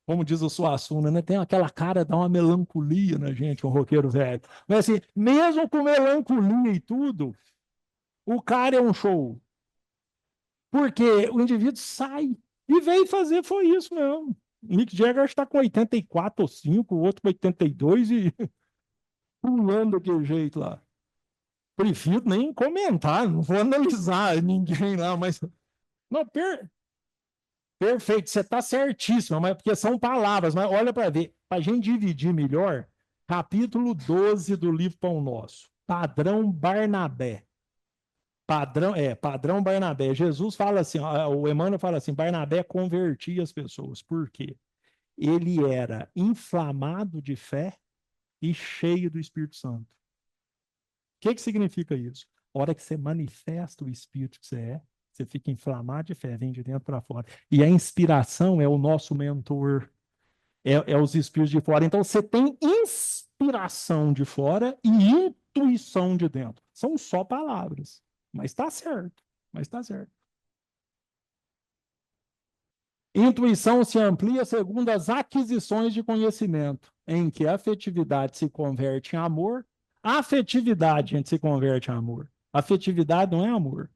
Como diz o Suassuna, né? Tem aquela cara, dá uma melancolia na gente, um roqueiro velho. Mas assim, mesmo com melancolia e tudo, o cara é um show. Porque o indivíduo sai e veio fazer, foi isso mesmo. O Mick Jagger está com 84 ou 5, o outro com 82 e pulando daquele jeito lá. Prefiro nem comentar, não vou analisar ninguém lá, mas. Não, perfeito, você está certíssimo, mas porque são palavras, mas olha para ver, para a gente dividir melhor, capítulo 12 do livro Pão Nosso, padrão Barnabé. Padrão Barnabé. Jesus fala assim, o Emmanuel fala assim, Barnabé convertia as pessoas. Por quê? Ele era inflamado de fé e cheio do Espírito Santo. O que significa isso? A hora que você manifesta o Espírito que você é, você fica inflamado de fé, vem de dentro para fora. E a inspiração é o nosso mentor, é os espíritos de fora. Então você tem inspiração de fora e intuição de dentro. São só palavras, mas está certo. Mas está certo. Intuição se amplia segundo as aquisições de conhecimento, em que a afetividade se converte em amor, a afetividade a gente se converte em amor. Afetividade não é amor.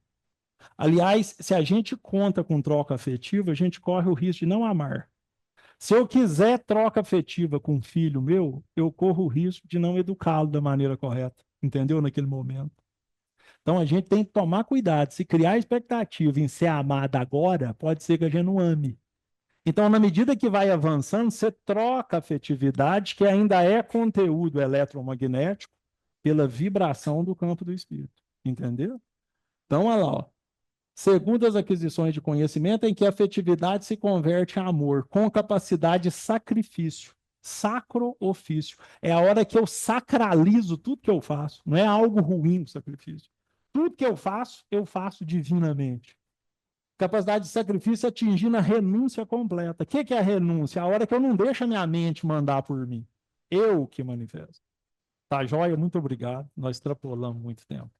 Aliás, se a gente conta com troca afetiva, a gente corre o risco de não amar. Se eu quiser troca afetiva com um filho meu, eu corro o risco de não educá-lo da maneira correta, entendeu? Naquele momento. Então a gente tem que tomar cuidado. Se criar expectativa em ser amado agora, pode ser que a gente não ame. Então, na medida que vai avançando, você troca a afetividade, que ainda é conteúdo eletromagnético, pela vibração do campo do espírito. Entendeu? Então, olha lá, ó. Segundo as aquisições de conhecimento, em que a afetividade se converte em amor, com capacidade de sacrifício. Sacro ofício. É a hora que eu sacralizo tudo que eu faço. Não é algo ruim o sacrifício. Tudo que eu faço divinamente. Capacidade de sacrifício atingindo a renúncia completa. O que é a renúncia? A hora que eu não deixo a minha mente mandar por mim. Eu que manifesto. Tá joia? Muito obrigado. Nós extrapolamos muito tempo.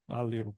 Valeu.